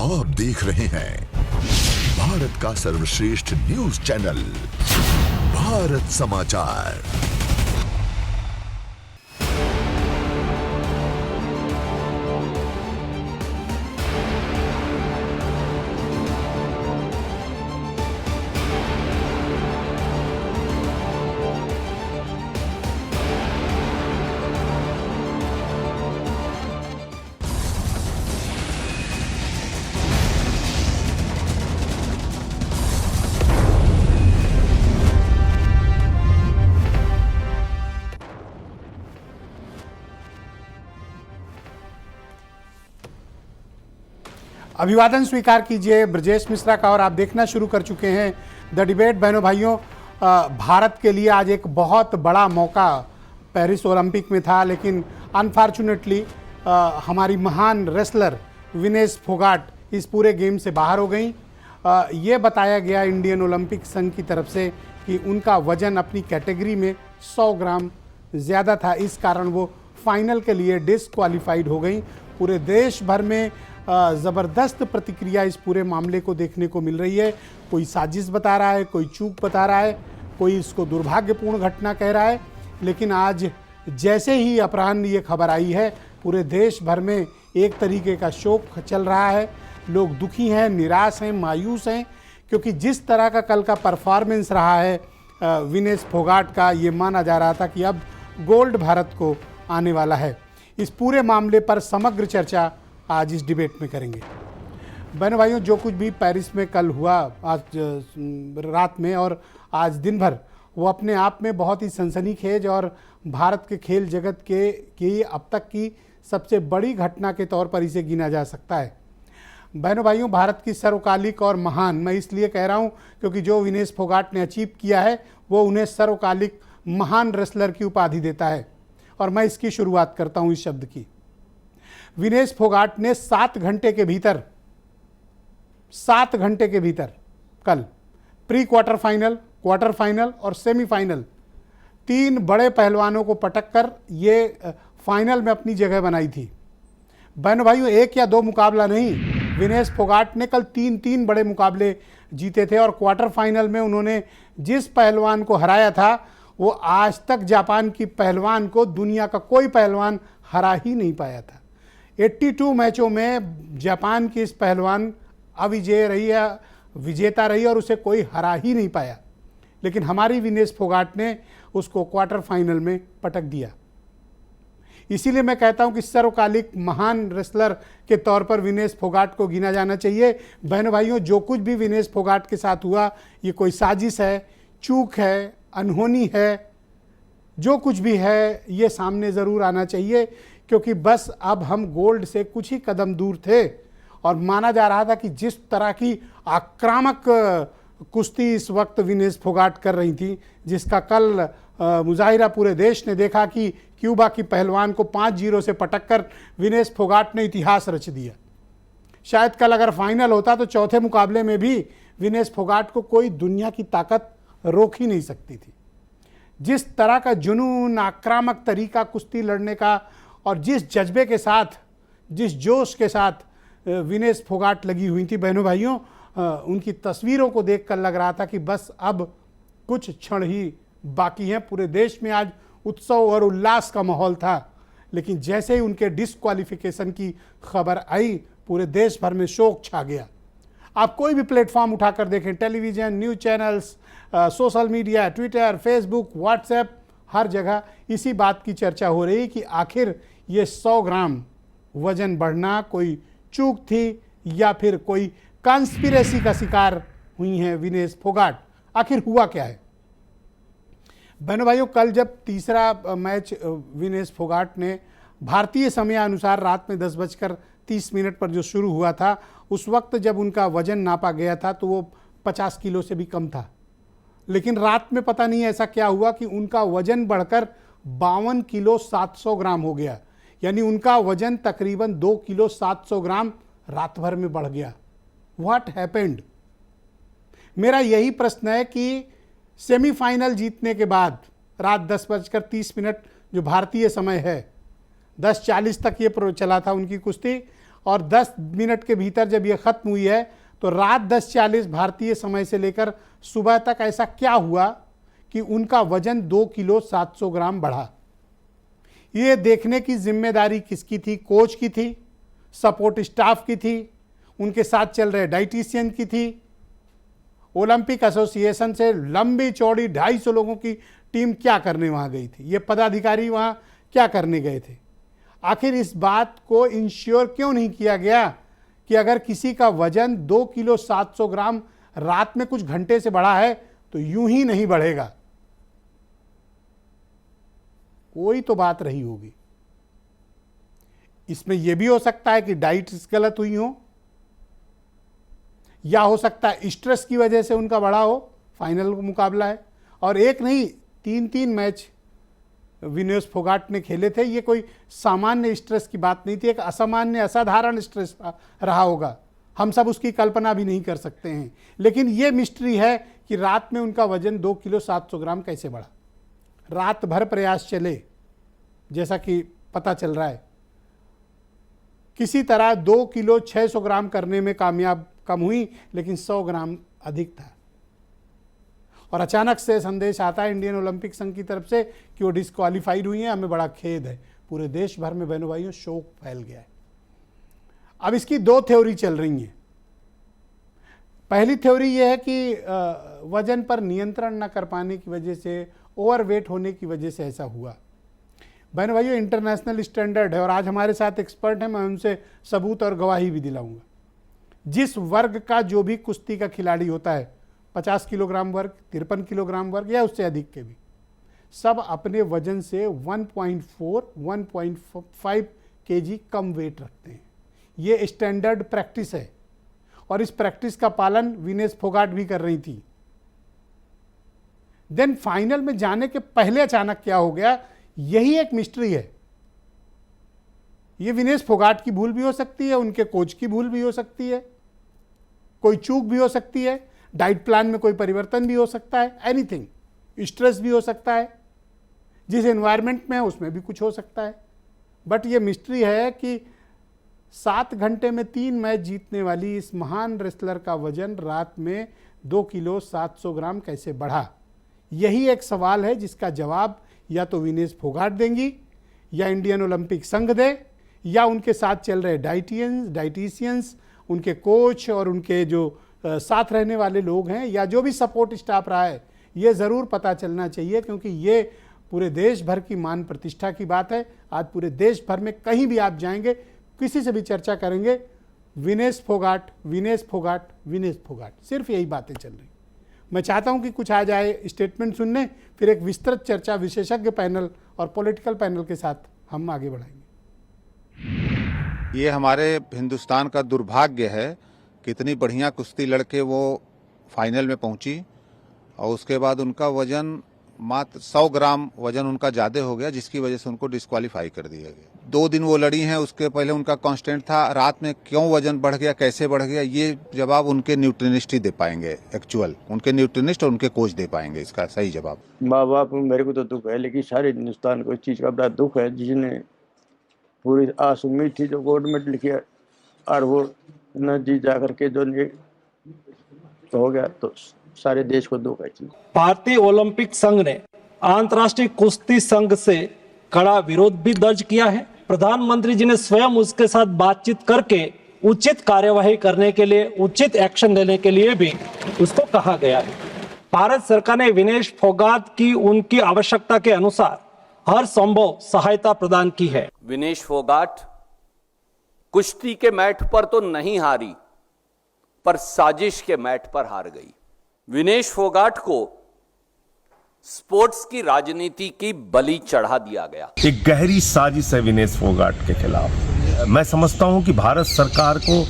आप देख रहे हैं भारत का सर्वश्रेष्ठ न्यूज चैनल भारत समाचार। अभिवादन स्वीकार कीजिए ब्रजेश मिश्रा का। और आप देखना शुरू कर चुके हैं द डिबेट। बहनों भाइयों, भारत के लिए आज एक बहुत बड़ा मौका पेरिस ओलंपिक में था, लेकिन अनफॉर्चुनेटली हमारी महान रेसलर विनेश फोगाट इस पूरे गेम से बाहर हो गई। ये बताया गया इंडियन ओलंपिक संघ की तरफ से कि उनका वजन अपनी कैटेगरी में 100 ग्राम ज़्यादा था, इस कारण वो फाइनल के लिए डिसक्वालीफाइड हो गई। पूरे देश भर में ज़बरदस्त प्रतिक्रिया इस पूरे मामले को देखने को मिल रही है। कोई साजिश बता रहा है, कोई चूक बता रहा है, कोई इसको दुर्भाग्यपूर्ण घटना कह रहा है। लेकिन आज जैसे ही अपराह्न ये खबर आई है, पूरे देश भर में एक तरीके का शोक चल रहा है। लोग दुखी हैं, निराश हैं, मायूस हैं, क्योंकि जिस तरह का कल का परफॉर्मेंस रहा है विनेश फोगाट का, ये माना जा रहा था कि अब गोल्ड भारत को आने वाला है। इस पूरे मामले पर समग्र चर्चा आज इस डिबेट में करेंगे। बहनों भाइयों, जो कुछ भी पेरिस में कल हुआ आज रात में और आज दिन भर, वो अपने आप में बहुत ही सनसनीखेज और भारत के खेल जगत के अब तक की सबसे बड़ी घटना के तौर पर इसे गिना जा सकता है। बहनों भाइयों, भारत की सर्वकालिक और महान, मैं इसलिए कह रहा हूँ क्योंकि जो विनेश फोगाट ने अचीव किया है वो उन्हें सर्वकालिक महान रेसलर की उपाधि देता है। और मैं इसकी शुरुआत करता हूँ इस शब्द की। विनेश फोगाट ने 7 घंटे के भीतर कल pre quarter final, quarter final और सेमीफाइनल 3 बड़े पहलवानों को पटककर ये फाइनल में अपनी जगह बनाई थी। बहनों भाइयों, 1 या 2 मुकाबला नहीं, विनेश फोगाट ने कल 3 बड़े मुकाबले जीते थे। और क्वार्टर फाइनल में उन्होंने जिस पहलवान को हराया था, वो आज तक जापान की पहलवान को दुनिया का कोई पहलवान हरा ही नहीं पाया था। 82 मैचों में जापान की इस पहलवान अविजेय रही है, विजेता रही, और उसे कोई हरा ही नहीं पाया। लेकिन हमारी विनेश फोगाट ने उसको क्वार्टर फाइनल में पटक दिया। इसीलिए मैं कहता हूं कि सर्वकालिक महान रेसलर के तौर पर विनेश फोगाट को गिना जाना चाहिए। बहनों भाइयों, जो कुछ भी विनेश फोगाट के साथ हुआ, ये कोई साजिश है, चूक है, अनहोनी है, जो कुछ भी है ये सामने ज़रूर आना चाहिए, क्योंकि बस अब हम गोल्ड से कुछ ही कदम दूर थे। और माना जा रहा था कि जिस तरह की आक्रामक कुश्ती इस वक्त विनेश फोगाट कर रही थी, जिसका कल मुजाहिरा पूरे देश ने देखा कि क्यूबा की पहलवान को 5-0 से पटककर विनेश फोगाट ने इतिहास रच दिया। शायद कल अगर फाइनल होता तो चौथे मुकाबले में भी विनेश फोगाट को कोई दुनिया की ताकत रोक ही नहीं सकती थी। जिस तरह का जुनून, आक्रामक तरीका कुश्ती लड़ने का, और जिस जज्बे के साथ, जिस जोश के साथ विनेश फोगाट लगी हुई थी, बहनों भाइयों, उनकी तस्वीरों को देखकर लग रहा था कि बस अब कुछ क्षण ही बाकी हैं। पूरे देश में आज उत्सव और उल्लास का माहौल था। लेकिन जैसे ही उनके डिस्क्वालिफिकेशन की खबर आई, पूरे देश भर में शोक छा गया। आप कोई भी प्लेटफॉर्म उठाकर देखें, television, news channels, social media, Twitter, Facebook, WhatsApp, हर जगह इसी बात की चर्चा हो रही कि आखिर ये 100 ग्राम वजन बढ़ना कोई चूक थी या फिर कोई कॉन्स्पिरेसी का शिकार हुई हैं विनेश फोगाट। आखिर हुआ क्या है? बहनों भाइयों, कल जब तीसरा मैच विनेश फोगाट ने भारतीय समय अनुसार रात में 10:30 पर जो शुरू हुआ था, उस वक्त जब उनका वजन नापा गया था तो वो 50 किलो से भी कम था। लेकिन रात में पता नहीं ऐसा क्या हुआ कि उनका वजन बढ़कर 52 किलो 700 ग्राम हो गया। यानी उनका वजन तकरीबन 2 किलो 700 ग्राम रात भर में बढ़ गया। What happened? मेरा यही प्रश्न है कि सेमीफाइनल जीतने के बाद रात 10:30 जो भारतीय समय है, 10:40 तक ये चला था उनकी कुश्ती, और 10 मिनट के भीतर जब ये ख़त्म हुई है तो रात 10:40 भारतीय समय से लेकर सुबह तक ऐसा क्या हुआ कि उनका वजन 2 किलो 700 ग्राम बढ़ा। ये देखने की जिम्मेदारी किसकी थी? कोच की थी, सपोर्ट स्टाफ की थी, उनके साथ चल रहे डाइटिशियन की थी, ओलंपिक एसोसिएशन से लंबी चौड़ी 250 लोगों की टीम क्या करने वहाँ गई थी? ये पदाधिकारी वहाँ क्या करने गए थे? आखिर इस बात को इंश्योर क्यों नहीं किया गया कि अगर किसी का वजन 2 किलो 700 ग्राम रात में कुछ घंटे से बढ़ा है तो यूं ही नहीं बढ़ेगा? कोई तो बात रही होगी। इसमें यह भी हो सकता है कि डाइट गलत हुई हो, या हो सकता है स्ट्रेस की वजह से उनका बढ़ा हो। फाइनल मुकाबला है और एक नहीं 3 मैच विनेश फोगाट ने खेले थे। ये कोई सामान्य स्ट्रेस की बात नहीं थी, एक असामान्य असाधारण स्ट्रेस रहा होगा। हम सब उसकी कल्पना भी नहीं कर सकते हैं। लेकिन ये मिस्ट्री है कि रात में उनका वजन 2 किलो 700 ग्राम कैसे बढ़ा। रात भर प्रयास चले, जैसा कि पता चल रहा है, किसी तरह 2 किलो 600 ग्राम करने में कामयाब कम हुई, लेकिन 100 ग्राम अधिक था। और अचानक से संदेश आता है इंडियन ओलंपिक संघ की तरफ से कि वो डिस्क्वालीफाइड हुई हैं। हमें बड़ा खेद है। पूरे देश भर में बहनों भाइयों शोक फैल गया है। अब इसकी 2 थ्योरी चल रही हैं। पहली थ्योरी यह है कि वजन पर नियंत्रण न कर पाने की वजह से, ओवरवेट होने की वजह से ऐसा हुआ। बहनों भाइयों इंटरनेशनल स्टैंडर्ड है और आज हमारे साथ एक्सपर्ट हैं, मैं उनसे सबूत और गवाही भी दिलाऊंगा। जिस वर्ग का जो भी कुश्ती का खिलाड़ी होता है, 50 किलोग्राम वर्ग, 53 किलोग्राम वर्ग या उससे अधिक के भी, सब अपने वजन से 1.4-1.5 केजी कम वेट रखते हैं। ये स्टैंडर्ड प्रैक्टिस है और इस प्रैक्टिस का पालन विनेश फोगाट भी कर रही थी। देन फाइनल में जाने के पहले अचानक क्या हो गया, यही एक मिस्ट्री है। ये विनेश फोगाट की भूल भी हो सकती है, उनके कोच की भूल भी हो सकती है, कोई चूक भी हो सकती है, डाइट प्लान में कोई परिवर्तन भी हो सकता है, एनीथिंग, स्ट्रेस भी हो सकता है, जिस एनवायरनमेंट में है उसमें भी कुछ हो सकता है। बट ये मिस्ट्री है कि 7 घंटे में 3 मैच जीतने वाली इस महान रेसलर का वजन रात में 2 किलो 700 ग्राम कैसे बढ़ा। यही एक सवाल है जिसका जवाब या तो विनेश फोगाट देंगी, या इंडियन ओलंपिक संघ दे, या उनके साथ चल रहे डाइटिशियंस, उनके कोच और उनके जो साथ रहने वाले लोग हैं, या जो भी सपोर्ट स्टाफ रहा है। ये ज़रूर पता चलना चाहिए, क्योंकि ये पूरे देश भर की मान प्रतिष्ठा की बात है। आज पूरे देश भर में कहीं भी आप जाएंगे, किसी से भी चर्चा करेंगे, विनेश फोगाट, विनेश फोगाट, विनेश फोगाट, सिर्फ यही बातें चल रही। मैं चाहता हूं कि कुछ आ जाए स्टेटमेंट सुनने, फिर एक विस्तृत चर्चा विशेषज्ञ पैनल और पॉलिटिकल पैनल के साथ हम आगे बढ़ाएंगे। ये हमारे हिंदुस्तान का दुर्भाग्य है कि इतनी बढ़िया कुश्ती लड़के वो फाइनल में पहुंची और उसके बाद उनका वजन मात्र 100 ग्राम वजन उनका ज़्यादा हो गया, जिसकी वजह से उनको डिस्क्वालीफाई कर दिया गया। 2 दिन वो लड़ी हैं, उसके पहले उनका कांस्टेंट था। रात में क्यों वजन बढ़ गया, कैसे बढ़ गया, ये जवाब उनके न्यूट्रिनिस्ट ही दे पाएंगे। एक्चुअल उनके न्यूट्रिनिस्ट और उनके कोच दे पाएंगे इसका सही जवाब। माँ बाप मेरे को तो दुख है, लेकिन सारे हिंदुस्तान को इस चीज़ का बड़ा दुख है, जिसने पूरी आस उम्मीद थी जो गोल्ड मेडल किया और वो न जीत जा करके जो हो गया, तो सारे देश को दुख है। भारतीय ओलंपिक संघ ने अंतर्राष्ट्रीय कुश्ती संघ से कड़ा विरोध भी दर्ज किया है। प्रधानमंत्री जी ने स्वयं उसके साथ बातचीत करके उचित कार्यवाही करने के लिए, उचित एक्शन लेने के लिए भी उसको कहा गया है। भारत सरकार ने विनेश फोगाट की उनकी आवश्यकता के अनुसार हर संभव सहायता प्रदान की है। विनेश फोगाट कुश्ती के मैट पर तो नहीं हारी, पर साजिश के मैट पर हार गई। विनेश फोगाट को स्पोर्ट्स की राजनीति की बलि चढ़ा दिया गया। एक गहरी साजिश है विनेश फोगाट के खिलाफ। मैं समझता हूं कि भारत सरकार को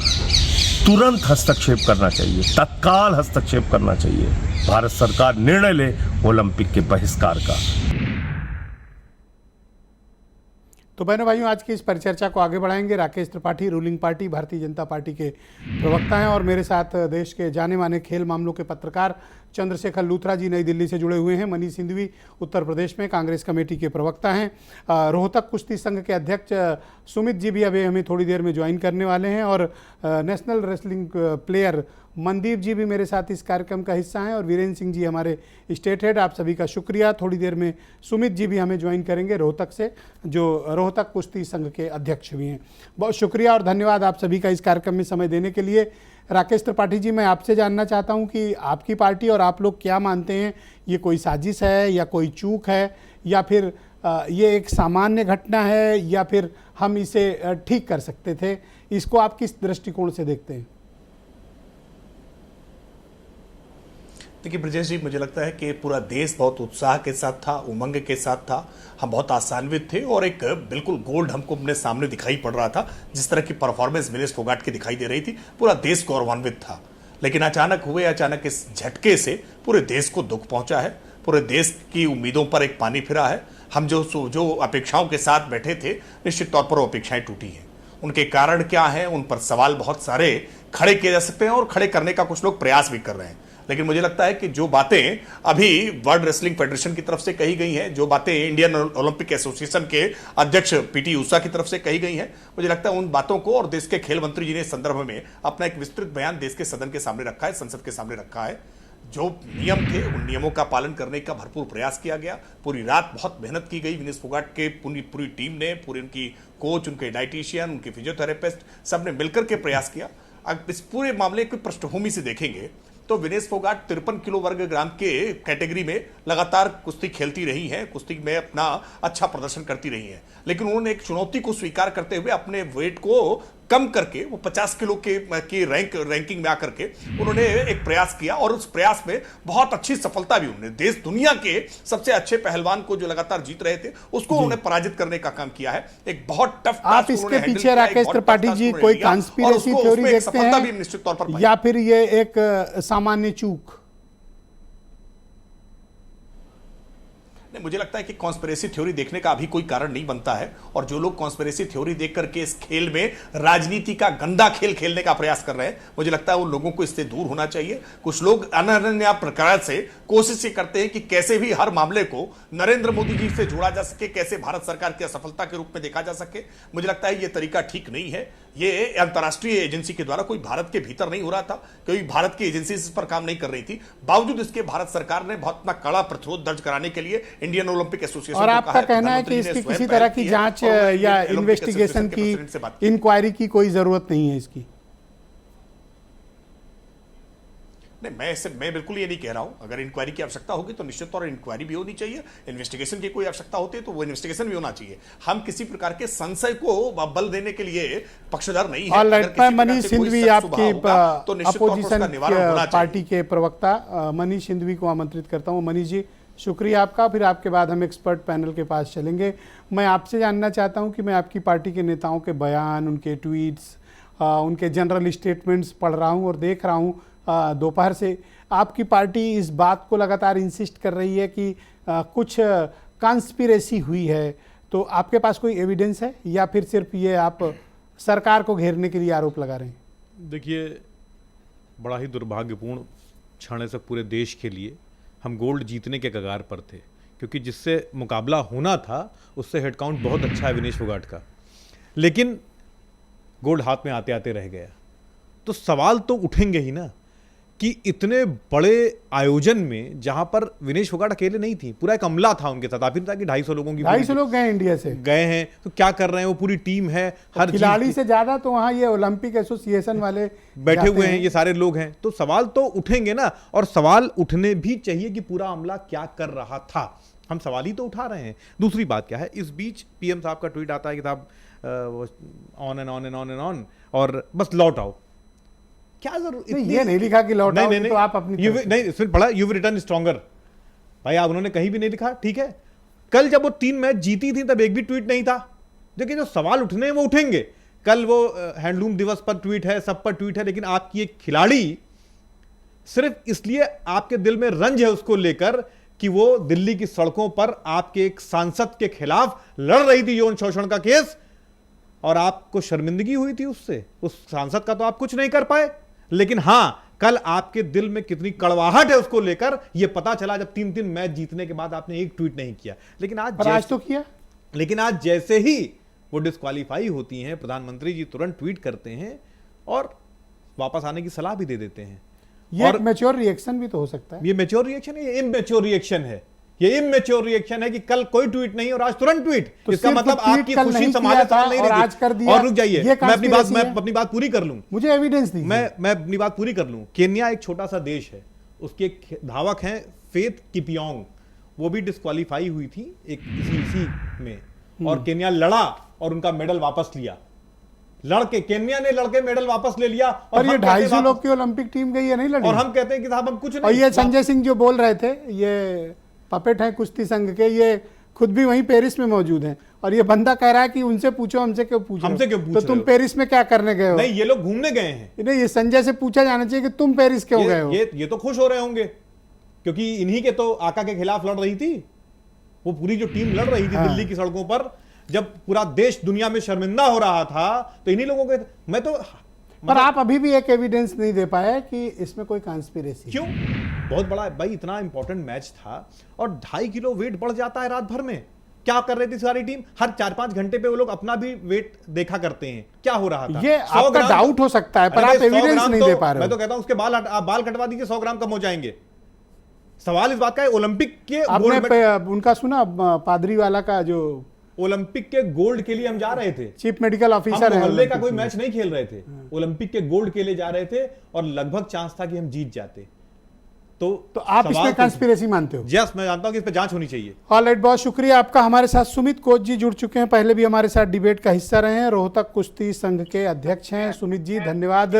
तुरंत हस्तक्षेप करना चाहिए, तत्काल हस्तक्षेप करना चाहिए। भारत सरकार निर्णय ले ओलंपिक के बहिष्कार का। तो बहनों भाइयों, आज की इस परिचर्चा को आगे बढ़ाएंगे। Rakesh Tripathi, ruling party Bharatiya Janata party के प्रवक्ता हैं, और मेरे साथ देश के जाने माने खेल मामलों के पत्रकार चंद्रशेखर लूथरा जी नई दिल्ली से जुड़े हुए हैं। मनीष सिंघवी उत्तर प्रदेश में कांग्रेस कमेटी के प्रवक्ता हैं। रोहतक कुश्ती संघ के अध्यक्ष सुमित जी भी अभी हमें थोड़ी देर में ज्वाइन करने वाले हैं और नेशनल रेसलिंग प्लेयर मनदीप जी भी मेरे साथ इस कार्यक्रम का हिस्सा हैं और वीरेंद्र सिंह जी हमारे स्टेट हेड। आप सभी का शुक्रिया। थोड़ी देर में सुमित जी भी हमें ज्वाइन करेंगे रोहतक से, जो रोहतक कुश्ती संघ के अध्यक्ष भी हैं। बहुत शुक्रिया और धन्यवाद आप सभी का इस कार्यक्रम में समय देने के लिए। राकेश त्रिपाठी जी, मैं आपसे जानना चाहता हूं कि आपकी पार्टी और आप लोग क्या मानते हैं, ये कोई साजिश है या कोई चूक है या फिर ये एक सामान्य घटना है या फिर हम इसे ठीक कर सकते थे? इसको आप किस दृष्टिकोण से देखते हैं? देखिए ब्रजेश जी, मुझे लगता है कि पूरा देश बहुत उत्साह के साथ था, उमंग के साथ था। हम बहुत आशान्वित थे और एक बिल्कुल गोल्ड हमको अपने सामने दिखाई पड़ रहा था। जिस तरह की परफॉर्मेंस विनेश फोगाट की दिखाई दे रही थी, पूरा देश गौरवान्वित था। लेकिन अचानक इस झटके से पूरे देश को दुख पहुंचा है। पूरे देश की उम्मीदों पर एक पानी फिरा है। हम जो अपेक्षाओं के साथ बैठे थे, निश्चित तौर पर वो अपेक्षाएं टूटी हैं। उनके कारण क्या है, उन पर सवाल बहुत सारे खड़े किए जा सकते हैं और खड़े करने का कुछ लोग प्रयास भी कर रहे हैं। लेकिन मुझे लगता है कि जो बातें अभी वर्ल्ड रेसलिंग फेडरेशन की तरफ से कही गई हैं, जो बातें इंडियन ओलंपिक एसोसिएशन के अध्यक्ष पीटी उषा की तरफ से कही गई हैं, मुझे लगता है उन बातों को और देश के खेल मंत्री जी ने इस संदर्भ में अपना एक विस्तृत बयान देश के सदन के सामने रखा है, संसद के सामने रखा है। जो नियम थे उन नियमों का पालन करने का भरपूर प्रयास किया गया। पूरी रात बहुत मेहनत की गई विनेश फोगाट के पूरी टीम ने, पूरी उनकी कोच, उनके डाइटिशियन, उनके फिजियोथेरेपिस्ट, सब ने मिलकर के प्रयास किया। अब इस पूरे मामले की पृष्ठभूमि से देखेंगे तो विनेश फोगाट 53 किलो वर्ग ग्राम के कैटेगरी में लगातार कुश्ती खेलती रही हैं, कुश्ती में अपना अच्छा प्रदर्शन करती रही हैं। लेकिन उन्होंने एक चुनौती को स्वीकार करते हुए अपने वेट को कम करके वो 50 किलो की रैंकिंग में आकर के उन्होंने एक प्रयास किया और उस प्रयास में बहुत अच्छी सफलता भी उन्होंने देश दुनिया के सबसे अच्छे पहलवान को जो लगातार जीत रहे थे उसको उन्होंने पराजित करने का काम किया है। एक बहुत टफ आप इसके पीछे राकेश त्रिपाठी जी कोई कॉन्स्पिरेसी थ्योरी देखते हैं निश्चित तौर पर या फिर ये एक सामान्य चूक? मुझे लगता है कि कॉन्स्पिरेसी थ्योरी देखने का अभी कोई कारण नहीं बनता है और जो लोग कॉन्स्पिरेसी थ्योरी देख करके इस खेल में राजनीति का गंदा खेल खेलने का प्रयास कर रहे हैं, मुझे लगता है उन लोगों को इससे दूर होना चाहिए। कुछ लोग अनन्य प्रकार से कोशिश ये करते हैं कि कैसे भी हर मामले को नरेंद्र मोदी जी से जोड़ा जा सके, कैसे भारत सरकार की असफलता के रूप में देखा जा सके। मुझे लगता है ये तरीका ठीक नहीं है। ये अंतर्राष्ट्रीय एजेंसी के द्वारा कोई भारत के भीतर नहीं हो रहा था, कोई भारत की एजेंसी इस पर काम नहीं कर रही थी। बावजूद इसके भारत सरकार ने बहुत अपना कड़ा प्रतिरोध दर्ज कराने के लिए इंडियन ओलंपिक एसोसिएशन और आपका कहना है कि इसकी किसी तरह की जांच या इन्वेस्टिगेशन की, इंक्वायरी की कोई जरूरत नहीं है इसकी? नहीं, मैं बिल्कुल ये नहीं कह रहा हूं। अगर इंक्वायरी की आवश्यकता होगी तो निश्चित तौर पर इंक्वायरी भी होनी चाहिए। इन्वेस्टिगेशन की कोई आवश्यकता होती है तो वो इन्वेस्टिगेशन भी होना चाहिए। हम किसी प्रकार के संशय को बल देने के लिए पक्षधर नहीं है। मनीष सिंधवी, आपकी अपोजिशन पार्टी के प्रवक्ता मनीष सिंधवी को आमंत्रित करता हूं। मनीष जी, शुक्रिया आपका। फिर आपके बाद हम एक्सपर्ट पैनल के पास चलेंगे। मैं आपसे जानना चाहता हूं कि मैं आपकी पार्टी के नेताओं के बयान, उनके ट्वीट्स, उनके जनरल स्टेटमेंट्स पढ़ रहा हूं और देख रहा हूं दोपहर से। आपकी पार्टी इस बात को लगातार इंसिस्ट कर रही है कि कुछ कॉन्स्पिरेसी हुई है, तो आपके पास कोई एविडेंस है या फिर सिर्फ ये आप सरकार को घेरने के लिए आरोप लगा रहे हैं? देखिए, बड़ा ही दुर्भाग्यपूर्ण क्षण है सब पूरे देश के लिए। हम गोल्ड जीतने के कगार पर थे क्योंकि जिससे मुकाबला होना था उससे हेड काउंट बहुत अच्छा है विनेश फोगाट का, लेकिन गोल्ड हाथ में आते आते रह गया। तो सवाल तो उठेंगे ही ना कि इतने बड़े आयोजन में जहां पर विनेश फोगाट अकेले नहीं थी, पूरा एक अमला था उनके साथ। आप ही था कि 250 लोगों की 250 लोग गए इंडिया से, गए हैं, तो क्या कर रहे हैं? वो पूरी टीम है, हर खिलाड़ी से ज्यादा तो वहां ये ओलंपिक एसोसिएशन वाले बैठे हुए हैं, ये सारे लोग हैं। तो सवाल तो उठेंगे ना, और सवाल उठने भी चाहिए कि पूरा अमला क्या कर रहा था। हम सवाल ही तो उठा रहे हैं। दूसरी बात क्या है, इस बीच पीएम साहब का ट्वीट आता है कि साहब on and on and on and on और बस लौट आओ। क्या जरूरत? ये नहीं लिखा कि लौट आओ, तो आप अपनी नहीं, इसमें पढ़ा यू रिटर्न स्ट्रॉन्गर। भाई आप उन्होंने कहीं भी नहीं लिखा, ठीक है। कल जब वो 3 मैच जीती थी तब एक भी ट्वीट नहीं था। देखिए, जो सवाल उठने हैं वो उठेंगे। कल वो हैंडलूम दिवस पर ट्वीट है, सब पर ट्वीट है, लेकिन आपकी एक खिलाड़ी सिर्फ इसलिए आपके दिल में रंज है उसको लेकर कि वो दिल्ली की सड़कों पर आपके एक सांसद के खिलाफ लड़ रही थी यौन शोषण का केस, और आपको शर्मिंदगी हुई थी उससे। उस सांसद का तो आप कुछ नहीं कर पाए, लेकिन हां, कल आपके दिल में कितनी कड़वाहट है उसको लेकर यह पता चला जब 3 मैच जीतने के बाद आपने एक ट्वीट नहीं किया। लेकिन आज तो किया। लेकिन आज जैसे ही वो डिस्क्वालीफाई होती हैं, प्रधानमंत्री जी तुरंत ट्वीट करते हैं और वापस आने की सलाह भी दे देते हैं। ये एक मैच्योर रिएक्शन भी तो हो सकता है। ये मैच्योर रिएक्शन है, ये इमैच्योर रिएक्शन है। ये इमैच्योर रिएक्शन है कि कल कोई ट्वीट नहीं और आज तुरंत ट्वीट। तो इसका मतलब आपकी खुशी संभाले साल नहीं और आज कर दिया। और रुक जाइए, मैं अपनी बात पूरी कर लूं। मुझे एविडेंस दीजिए। मैं अपनी बात पूरी कर लूं। केन्या एक छोटा सा देश है, उसके एक धावक हैं फेथ किपियोंग, वो भी डिस्क्वालीफाई हुई थी एक इसी में, और केन्या लड़ा और उनका मेडल वापस लिया। केन्या ने लड़के मेडल वापस ले लिया। और ये 250 लोग की ओलंपिक टीम गई है, नहीं लड़ी। और हम कहते हैं कि साहब हम कुछ नहीं। और ये संजय सिंह जो बोल रहे थे, ये पपेट हैं कुश्ती संघ के, ये खुद भी वहीं पेरिस में मौजूद हैं, और ये बंदा कह रहा है कि उनसे पूछो, हमसे क्यों पूछ रहे हो? तो तुम पेरिस में क्या करने गए हो? नहीं, ये लोग घूमने गए हैं। नहीं, ये संजय से पूछा जाना चाहिए कि तुम पेरिस क्यों गए हो? ये तो खुश हो रहे होंगे क्योंकि इन्हीं के तो आका के खिलाफ लड़ रही थी। वो पूरी जो टीम लड़ रही थी दिल्ली की सड़कों पर, जब पूरा देश दुनिया में शर्मिंदा हो रहा था, तो इन्हीं लोगों के। मैं तो पर आप अभी भी एक एविडेंस नहीं दे पाए कि इसमें कोई कॉन्स्पिरेसी। क्यों? बहुत बड़ा भाई, इतना इंपॉर्टेंट मैच था और 2.5 किलो वेट बढ़ जाता है रात भर में। क्या कर रही थी सारी टीम? हर 4-5 घंटे पे वो लोग अपना भी वेट देखा करते हैं, क्या हो रहा था। ये आपका डाउट हो सकता है, पर आप एविडेंस नहीं दे पा रहे हो। मैं तो कहता हूं उसके बाल कटवा दीजिए, 100 ग्राम कम हो जाएंगे। सवाल इस बात का है, ओलंपिक के आपने उनका सुना, पादरी वाला का, जो ओलंपिक के गोल्ड के लिए हम जा रहे थे, चीफ मेडिकल ऑफिसर है, मोहल्ले का कोई मैच नहीं खेल रहे थे, ओलंपिक के गोल्ड के लिए जा रहे थे और लगभग चांस था कि हम जीत जाते। तो आप इसमें कंस्पिरेसी मानते हो? यस, मैं जानता हूं कि इस पे जांच होनी चाहिए। ऑलराइट, बहुत शुक्रिया आपका। हमारे साथ सुमित कोच जी जुड़ चुके हैं, पहले भी हमारे साथ डिबेट का हिस्सा रहे हैं, रोहतक कुश्ती संघ के अध्यक्ष हैं। सुमित जी धन्यवाद।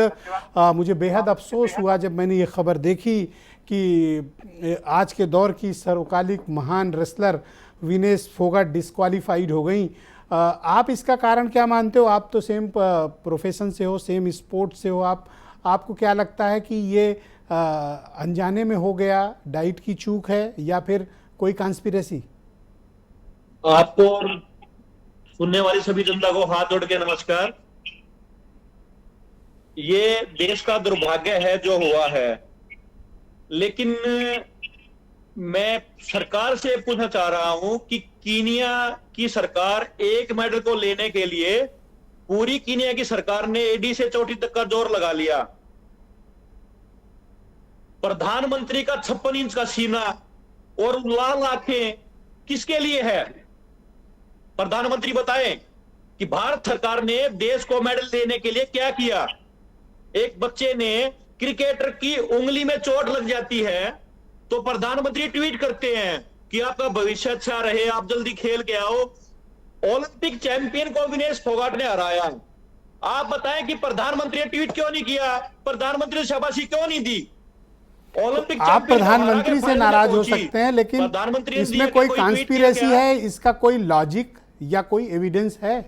मुझे बेहद अफसोस हुआ जब मैंने ये खबर देखी कि आज के दौर की सर्वकालिक महान रेसलर विनेश फोगाट डिस्क्वालीफाइड हो गई। आप इसका कारण क्या मानते हो? आप तो सेम प्रोफेशन से हो, सेम स्पोर्ट से हो, आपको क्या लगता है कि ये अनजाने में हो गया, डाइट की चूक है, या फिर कोई कॉन्स्पिरेसी? आपको और सुनने वाली सभी जनता को हाथ जोड़ के नमस्कार। ये देश का दुर्भाग्य है जो हुआ है, लेकिन मैं सरकार से पूछना चाह रहा हूं कि कीनिया की सरकार एक मेडल को लेने के लिए पूरी कीनिया की सरकार ने एडी से चोटी तक का जोर लगा लिया। प्रधानमंत्री का 56 इंच का सीना और लाल आंखें किसके लिए है? प्रधानमंत्री बताएं कि भारत सरकार ने देश को मेडल देने के लिए क्या किया। एक बच्चे ने, क्रिकेटर की उंगली में चोट लग जाती है तो प्रधानमंत्री ट्वीट करते हैं कि आपका भविष्य अच्छा रहे, आप जल्दी खेल के आओ। ओलंपिक चैंपियन को विनेश फोगाट ने हराया। आप बताएं कि प्रधानमंत्री ने ट्वीट क्यों नहीं किया? प्रधानमंत्री ने शाबाशी क्यों नहीं दी? ओलंपिक आप प्रधानमंत्री से नाराज हो सकते हैं, लेकिन इसमें कोई कॉन्स्पिरेसी है? इसका कोई लॉजिक या कोई एविडेंस है?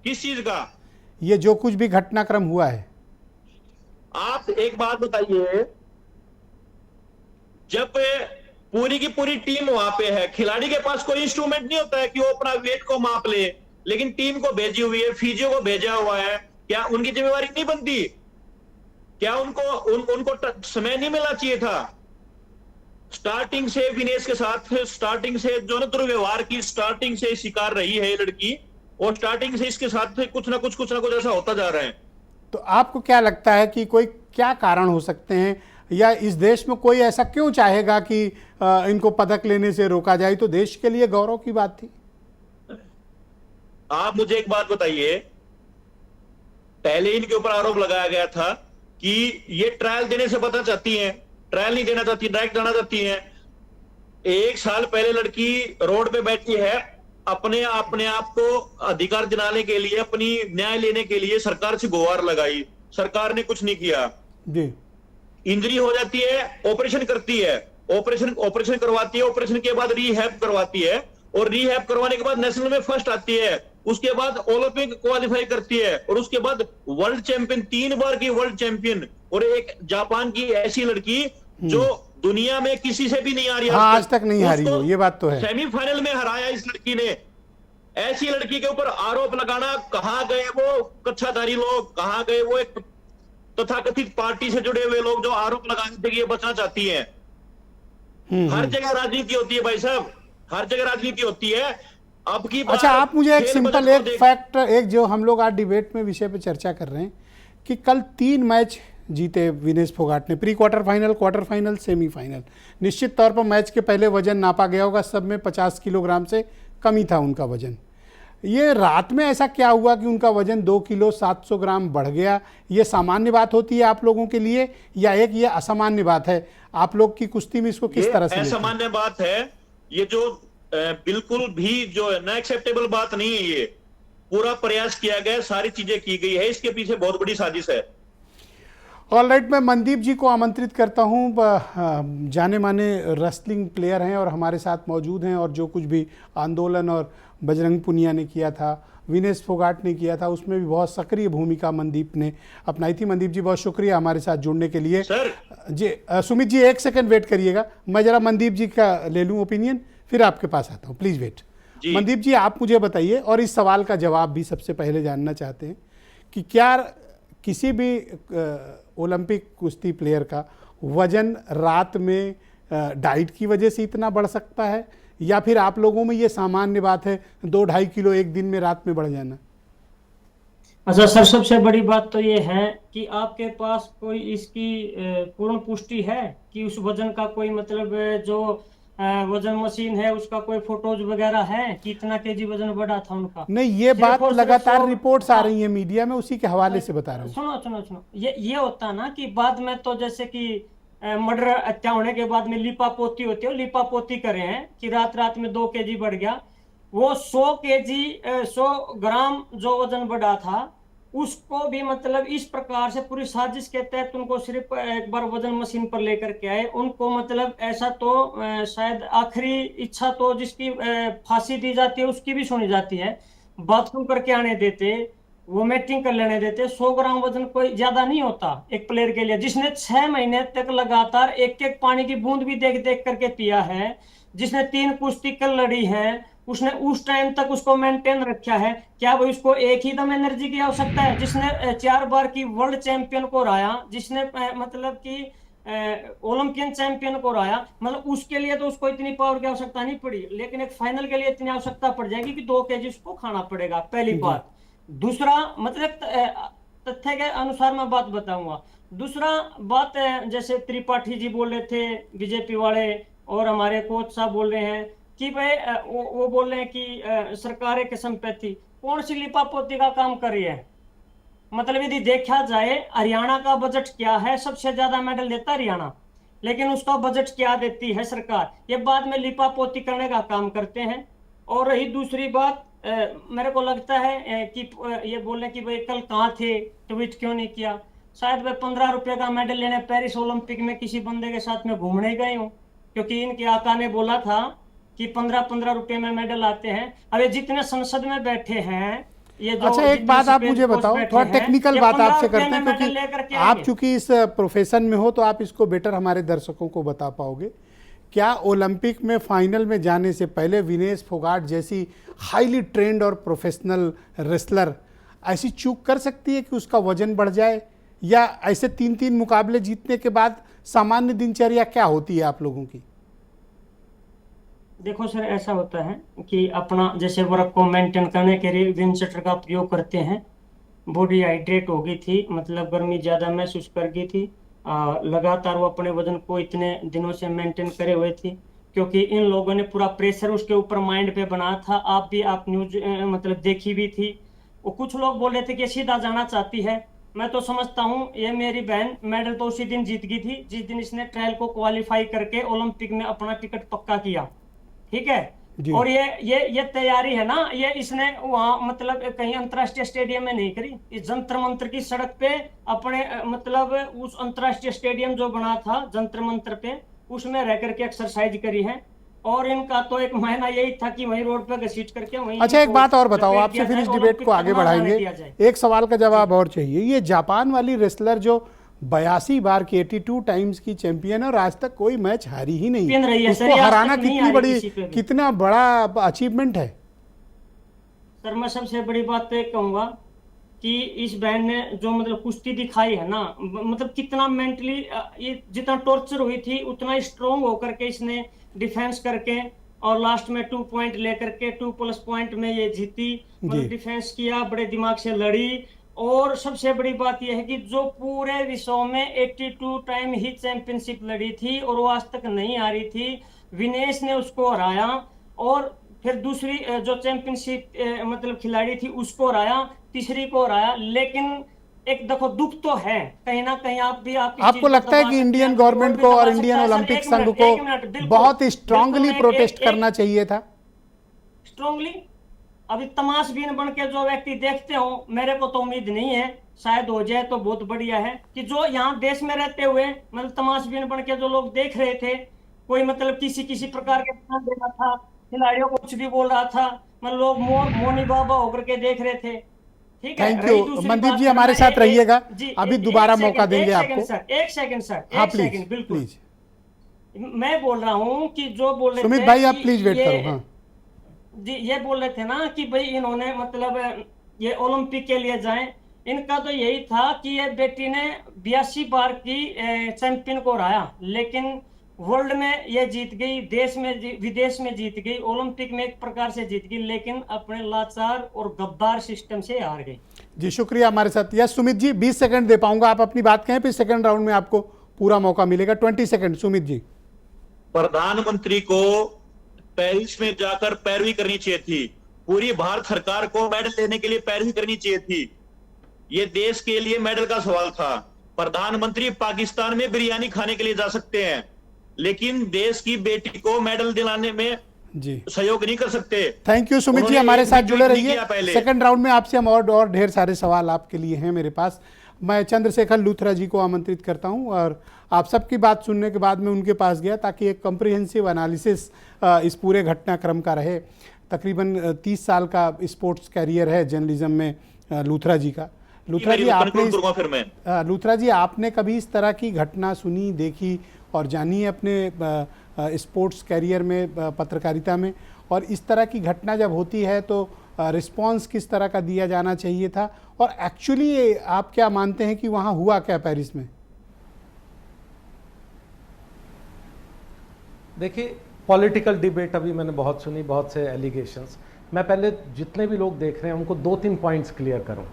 किस चीज का? ये जो कुछ भी घटनाक्रम हुआ है। आप एक बात बताइए, जब पूरी की पूरी टीम वहां पे है, खिलाड़ी के पास कोई इंस्ट्रूमेंट नहीं होता है कि वो अपना वेट को माप ले, लेकिन टीम को भेजी हुई है, फिजियो को भेजा हुआ है, क्या उनकी जिम्मेवारी नहीं बनती? क्या उनको समय नहीं मिलना चाहिए था? स्टार्टिंग से विनेश के साथ, स्टार्टिंग से जो न दुर्व्यवहार की स्टार्टिंग से शिकार रही है ये लड़की, और स्टार्टिंग से इसके साथ कुछ ना कुछ ऐसा होता जा रहा है। तो आपको क्या लगता है कि कोई क्या कारण हो सकते हैं, या इस देश में कोई ऐसा क्यों चाहेगा कि इनको पदक लेने से रोका जाए? तो देश के लिए गौरव की बात थी। आप मुझे एक बात बताइए, पहले इनके ऊपर आरोप लगाया गया था कि ये ट्रायल देने से बचना चाहती हैं, ट्रायल नहीं देना चाहती, डायरेक्ट जाना चाहती हैं। 1 साल पहले लड़की रोड पे बैठी है, अपने आप को अधिकार दिलाने के लिए, अपनी न्याय लेने के लिए सरकार से गुहार लगाई, सरकार ने कुछ नहीं किया जी। इंजरी हो जाती है, ऑपरेशन करती है, ऑपरेशन करवाती है, ऑपरेशन के बाद रीहैब करवाती है, और रीहैब करवाने के बाद नेशनल में फर्स्ट आती है, उसके बाद ओलंपिक क्वालिफाई करती है, और उसके बाद वर्ल्ड चैंपियन, 3 बार की वर्ल्ड चैंपियन, और एक जापान की ऐसी लड़की जो दुनिया में किसी से भी नहीं आ रही, आज तक नहीं हारी हो, ये बात तो है। सेमीफाइनल में हराया इस लड़की ने। ऐसी लड़की के ऊपर आरोप लगाना, कहां गए वो कच्छाधारी लोग, कहां गए वो एक तथाकथित पार्टी से जुड़े हुए लोग जो आरोप लगाने से ये बचना चाहती हैं? हर जगह राजनीति होती है भाई साहब, हर जगह राजनीति होती है। अब की बार अच्छा, आप मुझे एक खेल सिंपल बजट को एक देख- फैक्ट, एक जो हम लोग आज डिबेट में विषय पे चर्चा कर रहे हैं कि कल 3 मैच जीते विनेश फोगाट ने, pre quarter final, quarter final, semifinal. निश्चित तौर पर मैच के पहले वजन नापा गया होगा, सब में 50 किलोग्राम से कम ही था उनका वजन। ये रात में ऐसा क्या हुआ कि उनका वजन 2 किलो 700 ग्राम बढ़ गया? ये सामान्य बात होती है आप लोगों के लिए या एक ये असामान्य बात है? आप लोग की कुश्ती में इसको किस तरह से लेते हैं? असामान्य बात है ये, जो बिल्कुल भी जो है ना एक्सेप्टेबल बात नहीं है। ये पूरा प्रयास किया गया, सारी चीजें की गई है, इसके पीछे बहुत बड़ी साजिश है। ऑलराइट, मैं मनदीप जी को आमंत्रित करता हूं। जाने माने रेसलिंग प्लेयर हैं और हमारे साथ मौजूद हैं, और जो कुछ भी आंदोलन और बजरंग पुनिया ने किया था, विनेश फोगाट ने किया था, उसमें भी बहुत सक्रिय भूमिका मनदीप ने अपनाई थी। मनदीप जी, बहुत शुक्रिया हमारे साथ जुड़ने के लिए। सर जी सुमित जी, एक सेकंड वेट करिएगा, मैं जरा मनदीप जी का ले लूं ओपिनियन, फिर आपके पास आता हूं, प्लीज़ वेट। मनदीप जी, आप मुझे बताइए, और इस सवाल का जवाब भी सबसे पहले जानना चाहते हैं कि क्या किसी भी ओलंपिक कुश्ती प्लेयर का वजन रात में डाइट की वजह से इतना बढ़ सकता है, या फिर आप लोगों में ये सामान्य बात है 2-2.5 किलो एक दिन में रात में बढ़ जाना? अच्छा सर, सबसे बड़ी बात तो ये है कि आपके पास कोई इसकी पूर्ण पुष्टि है कि उस वजन का कोई मतलब जो वजन मशीन है उसका कोई फोटोज वगैरह है कि इतना केजी वजन बढ़ा था उनका? नहीं, ये बात लगातार रिपोर्ट्स आ रही है मीडिया में, उसी के हवाले से बता रहा हूँ। सुनो, ये होता ना कि बाद में तो जैसे कि मर्डर हत्या होने के बाद में लिपापोती होती है, लिपापोती करे हैं कि रात में 2 केजी बढ़ गया। वो 100 ग्राम जो वजन बढ़ा था उसको भी मतलब इस प्रकार से पूरी साजिश के तहत उनको सिर्फ एक बार वजन मशीन पर लेकर के आए। उनको मतलब ऐसा तो शायद आखिरी इच्छा तो जिसकी फांसी दी जाती है उसकी भी सुनी जाती है, बाथरूम करके आने देते, वोमिटिंग कर लेने देते। 100 ग्राम वजन कोई ज्यादा नहीं होता एक प्लेयर के लिए, जिसने 6 महीने तक लगातार एक पानी की बूंद भी देख देख करके पिया है, जिसने 3 कुश्ती कर लड़ी है, उसने उस टाइम तक उसको मेंटेन रखा है। क्या भाई उसको एक ही दम एनर्जी की आवश्यकता है? जिसने 4 बार की वर्ल्ड चैंपियन को हराया, जिसने मतलब कि ओलंपियन चैंपियन को हराया, मतलब उसके लिए तो उसको इतनी पावर की आवश्यकता नहीं पड़ी, लेकिन एक फाइनल के लिए इतनी आवश्यकता पड़ जाएगी कि 2 केजी उसको खाना पड़ेगा, पहली बात। दूसरा मतलब तथ्य के अनुसार मैं बात बताऊंगा। दूसरा बात जैसे त्रिपाठी जी बोल रहे थे, बीजेपी वाले, और हमारे कोच साहब बोल रहे हैं कि भाई वो बोल रहे हैं कि सरकार की संपत्ति कौन सी लिपापोती का काम कर रही है? मतलब यदि देखा जाए हरियाणा का बजट क्या है, सबसे ज्यादा मेडल देता है हरियाणा, लेकिन उसका बजट क्या देती है सरकार? ये बाद में लिपापोती करने का काम करते हैं। और रही दूसरी बात, मेरे को लगता है कि ये बोले कि भाई कल कहाँ थे, ट्वीट क्यों नहीं किया? शायद वे 15 रुपए का मेडल लेने पेरिस ओलंपिक में किसी बंदे के साथ में घूमने गए हूँ, क्योंकि इनके आका ने बोला था कि 15-15 रुपए में मेडल आते हैं। अरे जितने संसद में बैठे हैं ये जो, अच्छा, एक बात आप मुझे बताओ, थोड़ा टेक्निकल बात आपसे करते हैं, क्योंकि आप चूंकि इस प्रोफेशन में हो तो आप इसको बेटर हमारे दर्शकों को बता पाओगे। क्या ओलंपिक में फाइनल में जाने से पहले विनेश फोगाट जैसी हाईली ट्रेंड और प्रोफेशनल रेसलर ऐसी चूक कर सकती है कि उसका वजन बढ़ जाए, या ऐसे 3-3 मुकाबले जीतने के बाद सामान्य दिनचर्या क्या होती है आप लोगों की? देखो सर, ऐसा होता है कि अपना जैसे वर्क को मेंटेन करने के लिए विंडशटर का प्रयोग करते हैं। बॉडी हाइड्रेट हो गई थी, मतलब गर्मी ज़्यादा महसूस कर गई थी, लगातार वो अपने वजन को इतने दिनों से मेंटेन करे हुए थी, क्योंकि इन लोगों ने पूरा प्रेशर उसके ऊपर माइंड पे बनाया था। आप न्यूज मतलब देखी भी थी। वो कुछ लोग बोल रहे थे कि सीधा जाना चाहती है, मैं तो समझता हूँ ये मेरी बहन मेडल तो उसी दिन जीत गई थी जिस दिन इसने ट्रायल को क्वालिफाई करके ओलंपिक में अपना टिकट पक्का किया, ठीक है। और ये तैयारी है ना, ये इसने वहाँ मतलब कहीं अंतर्राष्ट्रीय स्टेडियम में नहीं करी, इस जंतर मंतर की सड़क पे अपने मतलब उस अंतर्राष्ट्रीय स्टेडियम जो बना था जंतर मंतर पे, उसमें रह करके एक्सरसाइज करी है। और इनका तो एक महीना यही था कि वहीं रोड पे घसीट करके वहीं। अच्छा, एक बात और बताओ, आपसे फिर इस डिबेट को आगे बढ़ाएंगे। एक सवाल का जवाब और चाहिए। ये जापान वाली रेसलर जो 82 बार की 82 टाइम्स की चैंपियन है और आज तक कोई मैच हारी ही नहीं, उसको हराना कितना बड़ा अचीवमेंट है? सर मैं सबसे बड़ी बात तो कहूंगा कि इस बहन ने जो मतलब कुश्ती दिखाई है ना, मतलब कितना मेंटली ये जितना टॉर्चर हुई थी उतना स्ट्रॉन्ग होकर के इसने डिफेंस करके और लास्ट में 2 पॉइंट लेकर के 2+ पॉइंट में ये जीती, मतलब डिफेंस किया, बड़े दिमाग से लड़ी। और सबसे बड़ी बात यह है कि जो पूरे विश्व में 82 टाइम ही चैंपियनशिप लड़ी थी और वो आज तक नहीं हारी थी, विनेश ने उसको हराया। और फिर दूसरी जो चैंपियनशिप मतलब खिलाड़ी थी उसको हराया, तीसरी को हराया। लेकिन एक देखो दुख तो है कहीं ना कहीं, आप भी आपको लगता है कि इंडियन गवर्नमेंट को और इंडियन ओलंपिक संघ को बहुत स्ट्रांगली प्रोटेस्ट करना चाहिए था? स्ट्रांगली अभी तमाशबीन बन के जो व्यक्ति देखते हो, मेरे को तो उम्मीद नहीं है, शायद हो जाए तो बहुत बढ़िया है, कि जो यहाँ देश में रहते हुए मतलब तमाशबीन बन के जो लोग देख रहे थे, कोई मतलब किसी प्रकार के ध्यान देना था, खिलाड़ियों को कुछ भी बोल रहा था, मतलब लोग मौनी बाबा होकर के देख रहे थे। ठीक है, थैंक यू मनदीप जी, हमारे साथ रहिएगा, अभी दोबारा मौका देंगे आपको। एक सेकंड सर, हाँ एक सेकंड, बिल्कुल प्लीज। मैं बोल रहा हूँ कि जो बोल रहे थे सुमित भाई आप प्लीज वेट करो। हाँ जी, ये बोल रहे थे ना कि भाई इन्होंने मतलब ये ओलंपिक के लिए जाएं, इनका तो यही था कि ये बेटी ने 82 बार की चैंपियन को हराया, लेकिन वर्ल्ड में ये जीत गई, देश में विदेश में जीत गई, ओलंपिक में एक प्रकार से जीत गई, लेकिन अपने लाचार और गद्दार सिस्टम से हार गई। जी शुक्रिया हमारे साथ। यस सुमित जी 20 सेकंड दे पाऊंगा, आप अपनी बात कहें, फिर सेकंड राउंड में आपको पूरा मौका मिलेगा। 20 सेकंड सुमित जी। प्रधानमंत्री को पेरिस में जाकर पैरवी करनी चाहिए थी, पूरी भारत सरकार को मेडल लेने के लिए पैरवी करनी चाहिए थी। ये देश के लिए मेडल का सवाल था। प्रधानमंत्री पाकिस्तान में बिरयानी खाने के लिए जा सकते हैं, लेकिन देश की बेटी को मेडल दिलाने में जी सहयोग नहीं कर सकते। थैंक यू सुमित जी, हमारे साथ जुड़े रहिए। सेकंड राउंड में आपसे हम और ढेर सारे सवाल आपके लिए हैं मेरे पास। मैं चंद्रशेखर लूथरा जी को आमंत्रित करता हूं और आप सबकी बात सुनने के बाद मैं उनके पास गया ताकि एक कॉम्प्रिहेंसिव एनालिसिस इस पूरे घटनाक्रम का रहे। तकरीबन 30 साल का स्पोर्ट्स कैरियर है जर्नलिज्म में लूथरा जी का। लूथरा जी आपने कभी इस तरह की घटना सुनी, देखी और जानी है अपने स्पोर्ट्स कैरियर में, पत्रकारिता में? और इस तरह की घटना जब होती है तो रिस्पांस किस तरह का दिया जाना चाहिए था, और एक्चुअली आप क्या मानते हैं कि वहाँ हुआ क्या पेरिस में? देखिए पॉलिटिकल डिबेट अभी मैंने बहुत सुनी, बहुत से एलिगेशंस। मैं पहले जितने भी लोग देख रहे हैं उनको 2-3 पॉइंट्स क्लियर करूं।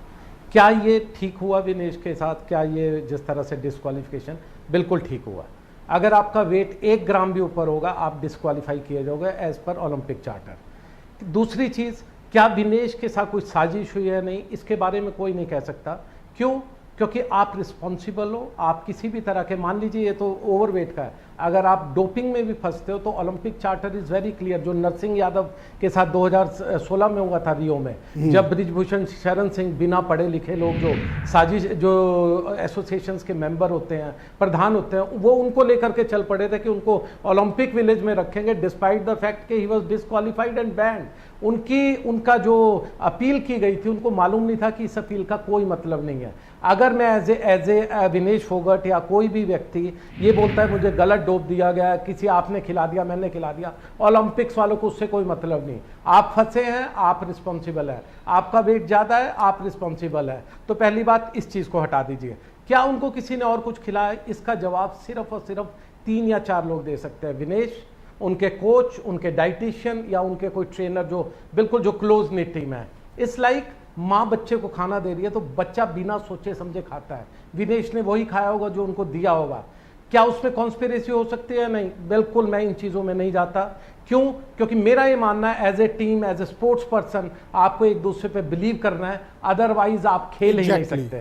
क्या ये ठीक हुआ विनेश के साथ? क्या ये जिस तरह से डिस्क्वालिफिकेशन, बिल्कुल ठीक हुआ। अगर आपका वेट 1 ग्राम भी ऊपर होगा आप डिस्क्वालीफाई किए जाओगे एज पर ओलंपिक चार्टर। दूसरी चीज़, क्या विनेश के साथ कोई साजिश हुई है? नहीं, इसके बारे में कोई नहीं कह सकता। क्यों? क्योंकि आप रिस्पॉन्सिबल हो। आप किसी भी तरह के, मान लीजिए ये तो ओवरवेट का है, अगर आप डोपिंग में भी फंसते हो तो Olympic charter is very clear, जो नरसिंह यादव के साथ 2016 में हुआ था रियो में, जब ब्रिजभूषण शरण सिंह, बिना पढ़े लिखे लोग जो साजिश, जो एसोसिएशंस के मेंबर होते हैं, प्रधान होते हैं, वो उनको लेकर के चल पड़े थे कि उनको ओलंपिक विलेज में रखेंगे डिस्पाइट द फैक्ट कि he was disqualified and band. उनका जो अपील की गई थी, उनको मालूम नहीं था कि इस अपील का कोई मतलब नहीं है। अगर मैं एज ए विनेश फोगाट या कोई भी व्यक्ति ये बोलता है मुझे गलत डोप दिया गया, किसी आपने खिला दिया, मैंने खिला दिया, ओलंपिक्स वालों को उससे कोई मतलब नहीं। आप फंसे हैं, आप रिस्पॉन्सिबल हैं, आपका वेट ज़्यादा है, आप रिस्पॉन्सिबल है। तो पहली बात इस चीज़ को हटा दीजिए। क्या उनको किसी ने और कुछ खिलाया? इसका जवाब सिर्फ और सिर्फ 3 या 4 लोग दे सकते हैं। विनेश, उनके कोच, उनके डाइटिशियन या उनके कोई ट्रेनर जो बिल्कुल जो क्लोज निट टीम है। इस लाइक माँ बच्चे को खाना दे रही है तो बच्चा बिना सोचे समझे खाता है। विनेश ने वही खाया होगा जो उनको दिया होगा। क्या उसमें कॉन्स्पिरेसी हो सकती है? नहीं, बिल्कुल मैं इन चीज़ों में नहीं जाता। क्यों? क्योंकि मेरा ये मानना है as a team, as a sports person, आपको एक दूसरे पे बिलीव करना है, अदरवाइज आप खेल ही नहीं सकते।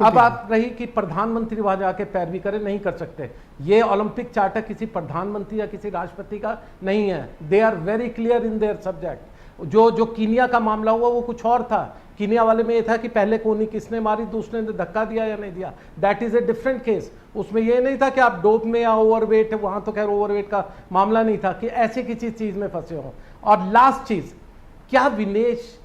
अब आप रही कि प्रधानमंत्री वहां जाके पैरवी करे, नहीं कर सकते। ये ओलंपिक चार्टर किसी प्रधानमंत्री या किसी राष्ट्रपति का नहीं है। They are very clear in their subject. जो कीनिया का मामला हुआ वो कुछ और था। कीनिया वाले में ये था कि पहले कोनी किसने मारी, दूसरे ने धक्का दिया या नहीं दिया। That is a different case. उसमें ये नहीं था कि आप डोप में या ओवरवेट, वहां तो खैर ओवरवेट का मामला नहीं था, कि ऐसे किसी चीज में फंसे हो। और लास्ट चीज, क्या विनेश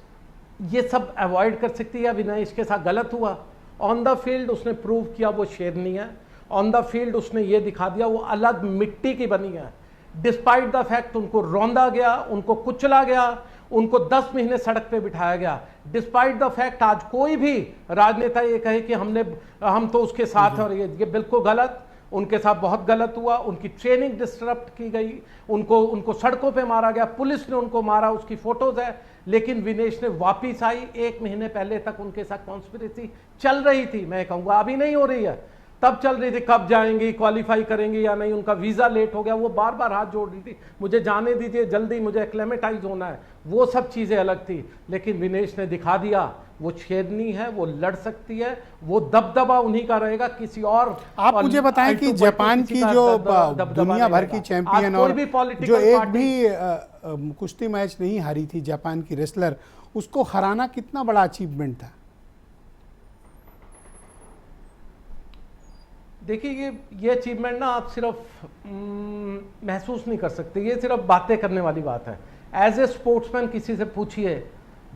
ये सब अवॉइड कर सकती है या विनेश के साथ गलत हुआ? ऑन द फील्ड उसने प्रूव किया वो शेरनी है। ऑन द फील्ड उसने ये दिखा दिया वो अलग मिट्टी की बनी है। डिस्पाइट द फैक्ट उनको रौंदा गया, उनको कुचला गया, उनको 10 महीने सड़क पे बिठाया गया। डिस्पाइट द फैक्ट आज कोई भी राजनेता ये कहे कि हम तो उसके साथ हैं, और ये बिल्कुल गलत। उनके साथ बहुत गलत हुआ, उनकी ट्रेनिंग डिस्टर्ब की गई, उनको सड़कों पे मारा गया, पुलिस ने उनको मारा, उसकी फोटोज है। लेकिन विनेश ने वापिस आई, 1 महीने पहले तक उनके साथ कॉन्स्पिरेसी चल रही थी, मैं कहूँगा अभी नहीं हो रही है, तब चल रही थी, कब जाएंगी, क्वालिफाई करेंगे या नहीं, उनका वीज़ा लेट हो गया, वो बार बार हाथ जोड़ रही थी, मुझे जाने दीजिए जल्दी, मुझे एक्लेमेटाइज होना है, वो सब चीज़ें अलग थी। लेकिन विनेश ने दिखा दिया वो छेदनी है, वो लड़ सकती है, वो दबदबा उन्हीं का रहेगा, किसी और। आप मुझे बताएं कि जापान की जो दुनिया भर की चैंपियन और जो एक भी कुश्ती मैच नहीं हारी थी जापान की रेसलर, उसको हराना कितना बड़ा अचीवमेंट था? देखिए ये अचीवमेंट ना आप सिर्फ महसूस नहीं कर सकते, ये सिर्फ बातें करने वाली बात है। एज ए स्पोर्ट्समैन किसी से पूछिए,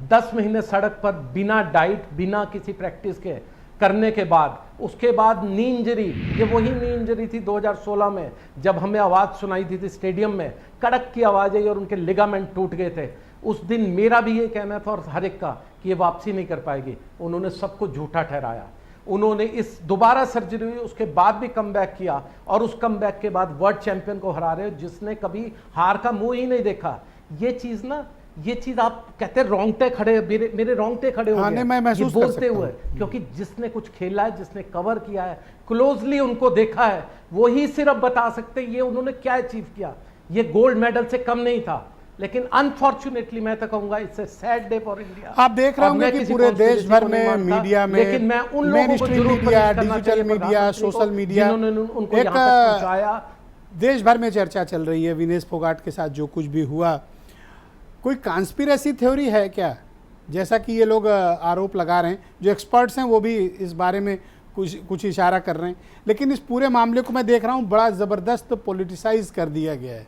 10 महीने सड़क पर बिना डाइट, बिना किसी प्रैक्टिस के करने के बाद, उसके बाद नी इंजरी, ये वही नी इंजरी थी 2016 में जब हमें आवाज़ सुनाई थी स्टेडियम में, कड़क की आवाज़ आई और उनके लिगामेंट टूट गए थे। उस दिन मेरा भी ये कहना था और हर एक का कि ये वापसी नहीं कर पाएगी। उन्होंने सबको झूठा ठहराया, उन्होंने इस दोबारा सर्जरी हुई, उसके बाद भी कमबैक किया और उस कमबैक के बाद वर्ल्ड चैंपियन को हरा रहे, जिसने कभी हार का मुंह ही नहीं देखा। ये चीज ना, ये चीज आप कहते हैं रोंगटे खड़े, मेरे रोंगटे खड़े हो गए मैं महसूस ये बोलते हुए, क्योंकि जिसने कुछ खेला है, जिसने कवर किया है, क्लोजली उनको देखा है, वो ही सिर्फ बता सकते ये उन्होंने क्या अचीव किया। ये गोल्ड मेडल से कम नहीं था, लेकिन अनफॉर्चुनेटली मैं तो कहूंगा it's a sad day for India. आप देख रहे होंगे कि पूरे देश भर में मीडिया में, लेकिन मैं उन लोगों को जरूर media, digital media, social media, उनको यहाँ तक पहुंचाया, देश भर में चर्चा चल रही है विनेश फोगाट के साथ जो कुछ भी हुआ। कोई कॉन्स्पिरेसी थ्योरी है क्या, जैसा कि ये लोग आरोप लगा रहे हैं, जो एक्सपर्ट्स हैं वो भी इस बारे में कुछ इशारा कर रहे हैं, लेकिन इस पूरे मामले को मैं देख रहा हूँ बड़ा ज़बरदस्त पॉलिटिसाइज कर दिया गया है।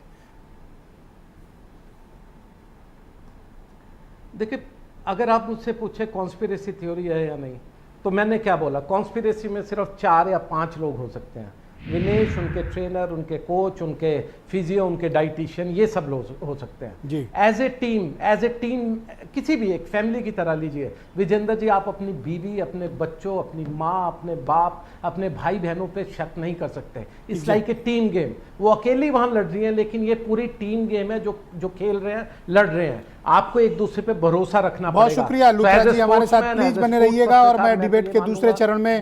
देखिए, अगर आप मुझसे पूछे कॉन्स्पिरेसी थ्योरी है या नहीं, तो मैंने क्या बोला, कॉन्स्पिरेसी में सिर्फ 4 या 5 लोग हो सकते हैं, विनेश, उनके ट्रेनर, उनके कोच, उनके फिजियो, उनके डाइटिशियन, ये सब लोग हो सकते हैं जी। एज ए टीम किसी भी एक फैमिली की तरह लीजिए। विजेंद्र जी, आप अपनी बीवी, अपने बच्चों, अपनी माँ, अपने बाप, अपने भाई बहनों पे शक नहीं कर सकते। It's like a team game. वो अकेली वहां लड़ रही है, लेकिन ये पूरी टीम गेम है, जो खेल रहे हैं, लड़ रहे हैं। आपको एक दूसरे पे भरोसा रखना पड़ेगा। बहुत शुक्रिया लुथरा जी, हमारे साथ प्लीज बने रहिएगा और मैं डिबेट के दूसरे चरण में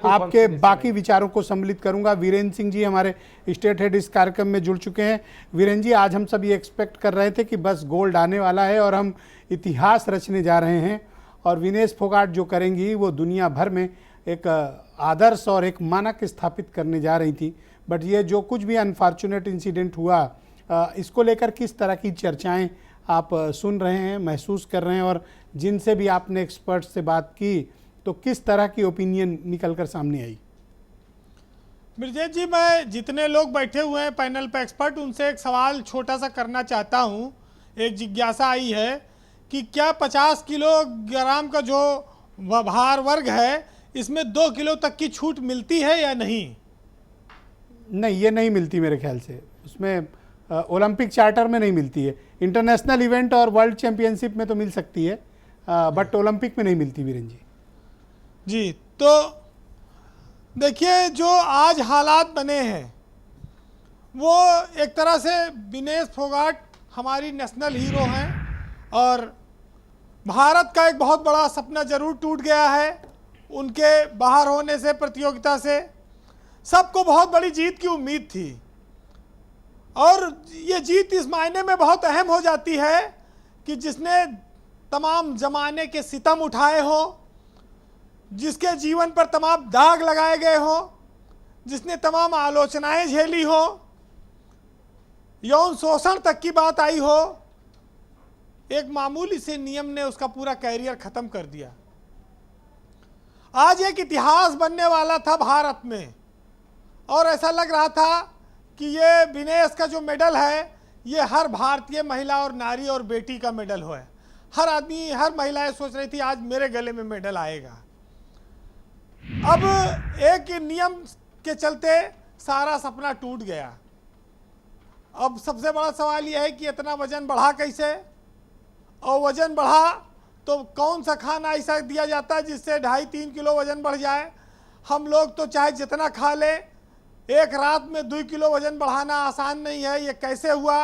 आपके बाकी विचारों को सम्मिलित करूंगा। वीरेंद्र सिंह जी हमारे स्टेट हेड इस कार्यक्रम में जुड़ चुके हैं। वीरेंद्र जी, आज हम सब ये एक्सपेक्ट कर रहे थे कि बस गोल्ड आने वाला है और हम इतिहास रचने जा रहे हैं, और विनेश फोगाट जो करेंगी वो दुनिया भर में एक आदर्श और एक मानक स्थापित करने जा रही थी। बट ये जो कुछ भी अनफॉर्चुनेट इंसिडेंट हुआ, इसको लेकर किस तरह की चर्चाएं आप सुन रहे हैं, महसूस कर रहे हैं, और जिनसे भी आपने एक्सपर्ट से बात की तो किस तरह की ओपिनियन निकल कर सामने आई? ब्रिजेश जी, मैं जितने लोग बैठे हुए हैं पैनल पे एक्सपर्ट, उनसे एक सवाल छोटा सा करना चाहता हूं। एक जिज्ञासा आई है कि क्या 50 किलोग्राम का जो भार वर्ग है, इसमें 2 किलो तक की छूट मिलती है या नहीं? नहीं, ये नहीं मिलती मेरे ख्याल से। उसमें ओलंपिक चार्टर में नहीं मिलती है। इंटरनेशनल इवेंट और वर्ल्ड चैंपियनशिप में तो मिल सकती है, बट ओलंपिक में नहीं मिलती। वीरेंद्र जी, तो देखिए, जो आज हालात बने हैं वो एक तरह से विनेश फोगाट हमारी नेशनल हीरो हैं, और भारत का एक बहुत बड़ा सपना जरूर टूट गया है उनके बाहर होने से, प्रतियोगिता से। सबको बहुत बड़ी जीत की उम्मीद थी, और ये जीत इस मायने में बहुत अहम हो जाती है कि जिसने तमाम जमाने के सितम उठाए हो, जिसके जीवन पर तमाम दाग लगाए गए हो, जिसने तमाम आलोचनाएं झेली हो, यौन शोषण तक की बात आई हो, एक मामूली से नियम ने उसका पूरा कैरियर खत्म कर दिया। आज एक इतिहास बनने वाला था भारत में, और ऐसा लग रहा था कि ये विनेश का जो मेडल है, ये हर भारतीय महिला और नारी और बेटी का मेडल है। हर आदमी, हर महिला सोच रही थी आज मेरे गले में मेडल आएगा। अब एक नियम के चलते सारा सपना टूट गया। अब सबसे बड़ा सवाल यह है कि इतना वजन बढ़ा कैसे, और वजन बढ़ा तो कौन सा खाना ऐसा दिया जाता है जिससे 2.5-3 किलो वजन बढ़ जाए। हम लोग तो चाहे जितना खा लें, एक रात में 2 किलो वजन बढ़ाना आसान नहीं है। ये कैसे हुआ,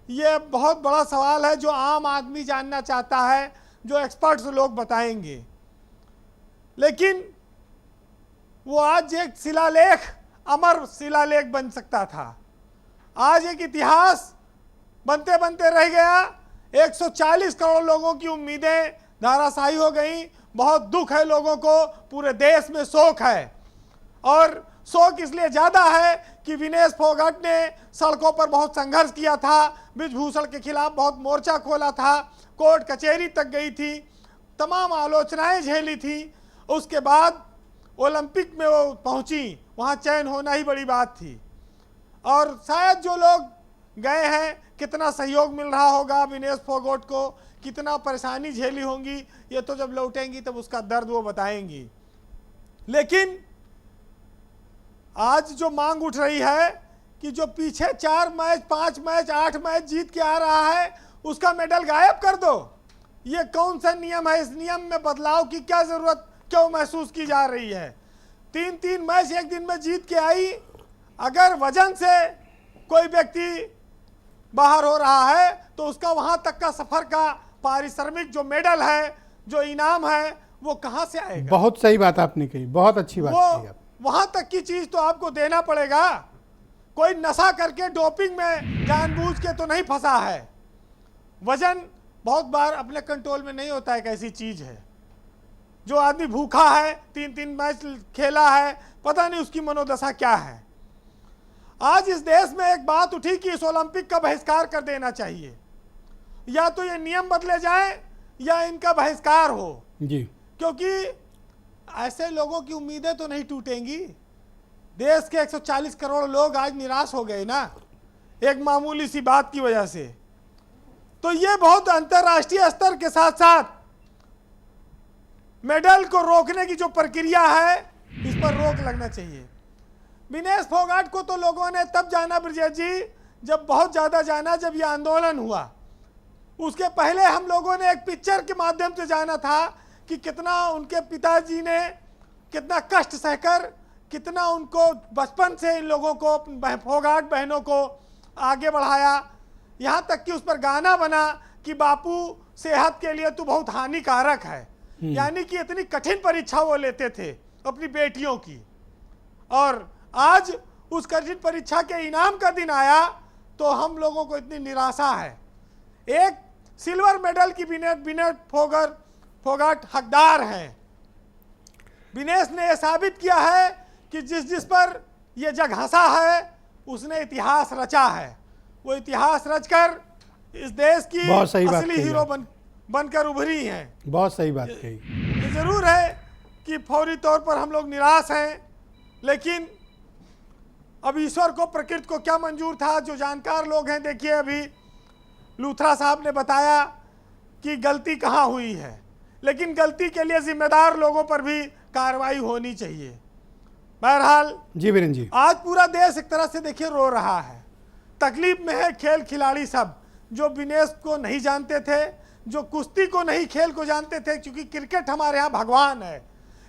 ये बहुत बड़ा सवाल है जो आम आदमी जानना चाहता है, जो एक्सपर्ट्स लोग बताएंगे। लेकिन वो आज एक शिलालेख, अमर शिलालेख बन सकता था। आज एक इतिहास बनते बनते रह गया। 140 करोड़ लोगों की उम्मीदें धाराशायी हो गई। बहुत दुख है लोगों को, पूरे देश में शोक है। और शोक इसलिए ज़्यादा है कि विनेश फोगाट ने सड़कों पर बहुत संघर्ष किया था, ब्रिजभूषण के खिलाफ बहुत मोर्चा खोला था, कोर्ट कचहरी तक गई थी, तमाम आलोचनाएं झेली थी। उसके बाद ओलंपिक में वो पहुंची, वहाँ चयन होना ही बड़ी बात थी। और शायद जो लोग गए हैं, कितना सहयोग मिल रहा होगा विनेश फोगाट को, कितना परेशानी झेली होंगी, ये तो जब लौटेंगी तब उसका दर्द वो बताएंगी। लेकिन आज जो मांग उठ रही है कि जो पीछे 4 मैच, 5 मैच, 8 मैच जीत के आ रहा है, उसका मेडल गायब कर दो। ये कौन सा नियम है? इस नियम में बदलाव की क्या जरूरत क्यों महसूस की जा रही है? 3-3 मैच एक दिन में जीत के आई। अगर वजन से कोई व्यक्ति बाहर हो रहा है तो उसका वहां तक का सफर का पारिश्रमिक, जो मेडल है, जो इनाम है, वो कहां से आएगा? बहुत सही बात आपने कही, बहुत अच्छी बात कही आप। वहां तक की चीज तो आपको देना पड़ेगा। कोई नशा करके डोपिंग में जानबूझ के तो नहीं फंसा है। वजन बहुत बार अपने कंट्रोल में नहीं होता है, एक ऐसी चीज है। जो आदमी भूखा है, 3-3 मैच खेला है, पता नहीं उसकी मनोदशा क्या है। आज इस देश में एक बात उठी कि इस ओलंपिक का बहिष्कार कर देना चाहिए। या तो ये नियम बदले जाएं या इनका बहिष्कार हो जी, क्योंकि ऐसे लोगों की उम्मीदें तो नहीं टूटेंगी। देश के 140 करोड़ लोग आज निराश हो गए ना, एक मामूली सी बात की वजह से। तो ये बहुत अंतर्राष्ट्रीय स्तर के साथ साथ मेडल को रोकने की जो प्रक्रिया है, इस पर रोक लगना चाहिए। विनेश फोगाट को तो लोगों ने तब जाना ब्रजेश जी, जब बहुत ज़्यादा जाना जब यह आंदोलन हुआ। उसके पहले हम लोगों ने एक पिक्चर के माध्यम से जाना था कि कितना उनके पिताजी ने कितना कष्ट सहकर, कितना उनको बचपन से इन लोगों को, फोगाट बहनों को आगे बढ़ाया। यहाँ तक कि उस पर गाना बना कि बापू सेहत के लिए तो बहुत हानिकारक है। यानी कि इतनी कठिन परीक्षा वो लेते थे अपनी बेटियों की। और आज उस कठिन परीक्षा के इनाम का दिन आया तो हम लोगों को इतनी निराशा है। एक सिल्वर मेडल की विनेश फोगाट हकदार हैं। विनेश ने यह साबित किया है कि जिस पर यह जग हंसा है उसने इतिहास रचा है। वो इतिहास रचकर इस देश की असली हीरो बनकर उभरी हैं। बहुत सही बात कही। ये जरूर है कि फौरी तौर पर हम लोग निराश हैं, लेकिन अब ईश्वर को, प्रकृति को क्या मंजूर था? जो जानकार लोग हैं, देखिए अभी लूथरा साहब ने बताया कि गलती कहाँ हुई है, लेकिन गलती के लिए जिम्मेदार लोगों पर भी कार्रवाई होनी चाहिए। बहरहाल जी वीरेंद्र जी, आज पूरा देश एक तरह से देखिए रो रहा है, तकलीफ में है। खेल खिलाड़ी सब जो विनेश को नहीं जानते थे, जो कुश्ती को नहीं, खेल को जानते थे, क्योंकि क्रिकेट हमारे यहाँ भगवान है,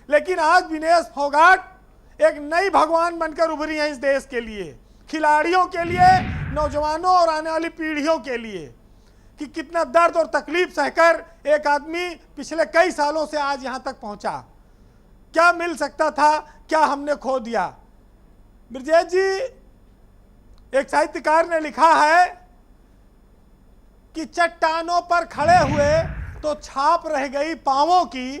लेकिन आज विनेश फोगाट एक नई भगवान बनकर उभरी है इस देश के लिए, खिलाड़ियों के लिए, नौजवानों और आने वाली पीढ़ियों के लिए, कि कितना दर्द और तकलीफ सहकर एक आदमी पिछले कई सालों से आज यहाँ तक पहुँचा। क्या मिल सकता था, क्या हमने खो दिया? ब्रजेश जी, एक साहित्यकार ने लिखा है कि चट्टानों पर खड़े हुए तो छाप रह गई पांवों की,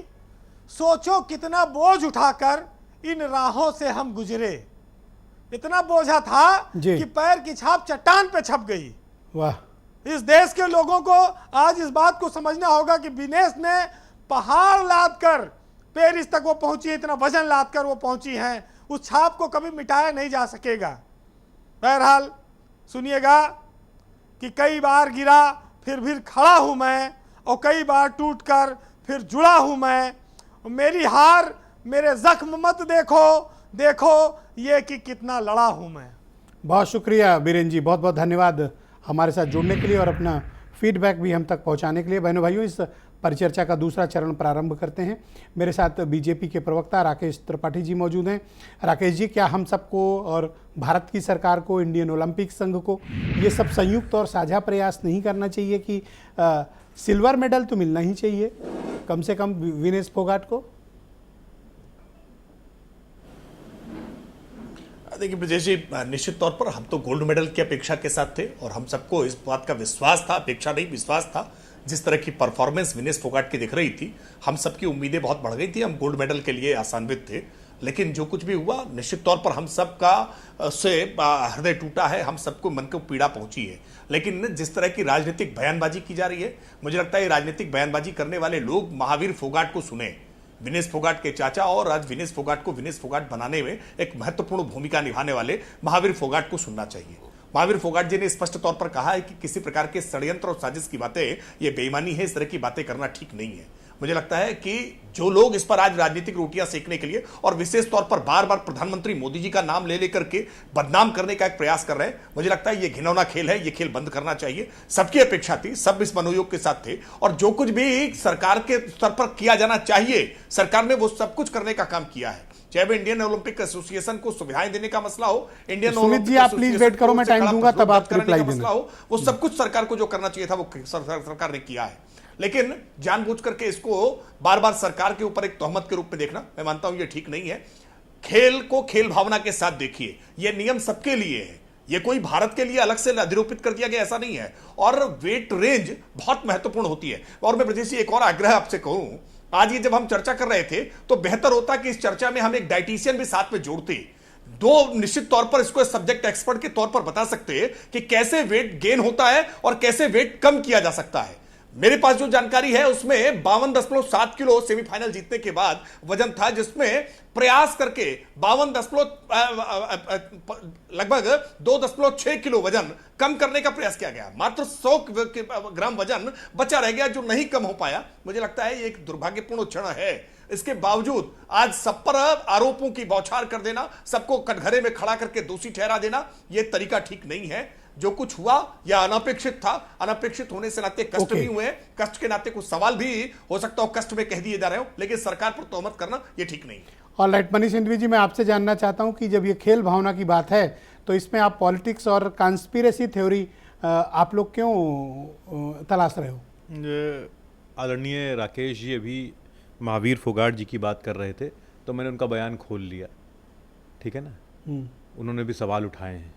सोचो कितना बोझ उठाकर इन राहों से हम गुजरे। इतना बोझा था कि पैर की छाप चट्टान पे छप गई। वाह! इस देश के लोगों को आज इस बात को समझना होगा कि विनेश ने पहाड़ लाद कर पेरिस तक वो पहुंची, इतना वजन लाद कर वो पहुंची हैं। उस छाप को कभी मिटाया नहीं जा सकेगा। बहरहाल सुनिएगा कि कई बार गिरा फिर खड़ा हूं मैं, और कई बार टूटकर फिर जुड़ा हूं मैं। मेरी हार, मेरे जख्म मत देखो, देखो ये कि कितना लड़ा हूं मैं। बहुत शुक्रिया वीरेंद्र जी, बहुत बहुत धन्यवाद हमारे साथ जुड़ने के लिए और अपना फीडबैक भी हम तक पहुंचाने के लिए। बहनों भाइयों, इस परिचर्चा का दूसरा चरण प्रारंभ करते हैं। मेरे साथ बीजेपी के प्रवक्ता राकेश त्रिपाठी जी मौजूद हैं। राकेश जी, क्या हम सबको और भारत की सरकार को, इंडियन ओलंपिक संघ को ये सब संयुक्त और साझा प्रयास नहीं करना चाहिए कि सिल्वर मेडल तो मिलना ही चाहिए कम से कम विनेश फोगाट को? देखिए ब्रजेश जी, निश्चित तौर पर हम तो गोल्ड मेडल की अपेक्षा के साथ थे और हम सबको इस बात का विश्वास था, अपेक्षा नहीं विश्वास था, जिस तरह की परफॉर्मेंस विनेश फोगाट की दिख रही थी, हम सबकी उम्मीदें बहुत बढ़ गई थी, हम गोल्ड मेडल के लिए आशान्वित थे। लेकिन जो कुछ भी हुआ, निश्चित तौर पर हम सबका से हृदय टूटा है, हम सबको मन को पीड़ा पहुंची है। लेकिन जिस तरह की राजनीतिक बयानबाजी की जा रही है, मुझे लगता है राजनीतिक बयानबाजी करने वाले लोग महावीर फोगाट को सुने, विनेश फोगाट के चाचा, और आज विनेश फोगाट को विनेश फोगाट बनाने में एक महत्वपूर्ण भूमिका निभाने वाले महावीर फोगाट को सुनना चाहिए। महावीर फोगाट जी ने स्पष्ट तौर पर कहा है कि किसी प्रकार के षड्यंत्र और साजिश की बातें, ये बेईमानी है, इस तरह की बातें करना ठीक नहीं है। मुझे लगता है कि जो लोग इस पर आज राजनीतिक रोटियां सेकने के लिए और विशेष तौर पर बार बार प्रधानमंत्री मोदी जी का नाम ले लेकर के बदनाम करने का एक प्रयास कर रहे हैं, मुझे लगता है ये घिनौना खेल है, ये खेल बंद करना चाहिए। सबकी अपेक्षा थी, सब इस मनोयोग के साथ थे, और जो कुछ भी सरकार के स्तर पर किया जाना चाहिए, सरकार ने वो सब कुछ करने का काम किया है। चाहे वो इंडियन ओलंपिक एसोसिएशन को सुविधाएं देने का मसला हो, इंडियन सुमित जी आप प्लीज वेट करो, मैं टाइम दूंगा तब आप रिप्लाई देना हो, वो सब कुछ सरकार को जो करना चाहिए था वो सरकार ने किया है। लेकिन जानबूझ करके इसको बार बार सरकार के ऊपर एक तोहमत के रूप में देखना, मैं मानता हूं ये ठीक नहीं है। खेल को खेल भावना के साथ देखिए, ये नियम सबके लिए है, ये कोई भारत के लिए अलग से अधिरोपित कर दिया गया ऐसा नहीं है। और वेट रेंज बहुत महत्वपूर्ण होती है। और मैं ब्रजेश जी एक और आग्रह आपसे कहूं, आज ये जब हम चर्चा कर रहे थे तो बेहतर होता कि इस चर्चा में हम एक डाइटिशियन भी साथ में जोड़ते, दो निश्चित तौर पर इसको सब्जेक्ट एक्सपर्ट के तौर पर बता सकते कि कैसे वेट गेन होता है और कैसे वेट कम किया जा सकता है। मेरे पास जो जानकारी है उसमें 52.7 किलो सेमीफाइनल जीतने के बाद वजन था, जिसमें प्रयास करके 52 लगभग 2.6 किलो वजन कम करने का प्रयास किया गया। मात्र 100 ग्राम वजन बचा रह गया जो नहीं कम हो पाया। मुझे लगता है ये एक दुर्भाग्यपूर्ण क्षण है। इसके बावजूद आज सब पर आरोपों की बौछार कर देना, सबको कटघरे में खड़ा करके दोषी ठहरा देना, यह तरीका ठीक नहीं है। जो कुछ हुआ यह अनपेक्षित था, अनपेक्षित होने से नाते कष्ट भी हुए, कष्ट के नाते कुछ सवाल भी हो सकता हो कष्ट में कह दिए जा रहे हो, लेकिन सरकार पर तोहमत करना यह ठीक नहीं है। ऑलराइट मनीष इंदवी जी, मैं आपसे जानना चाहता हूं कि जब ये खेल भावना की बात है तो इसमें आप पॉलिटिक्स और कॉन्स्पिरेसी थ्योरी आप लोग क्यों तलाश रहे हो? आदरणीय राकेश जी अभी महावीर फोगाट जी की बात कर रहे थे तो मैंने उनका बयान खोल लिया, ठीक है ना। उन्होंने भी सवाल उठाए हैं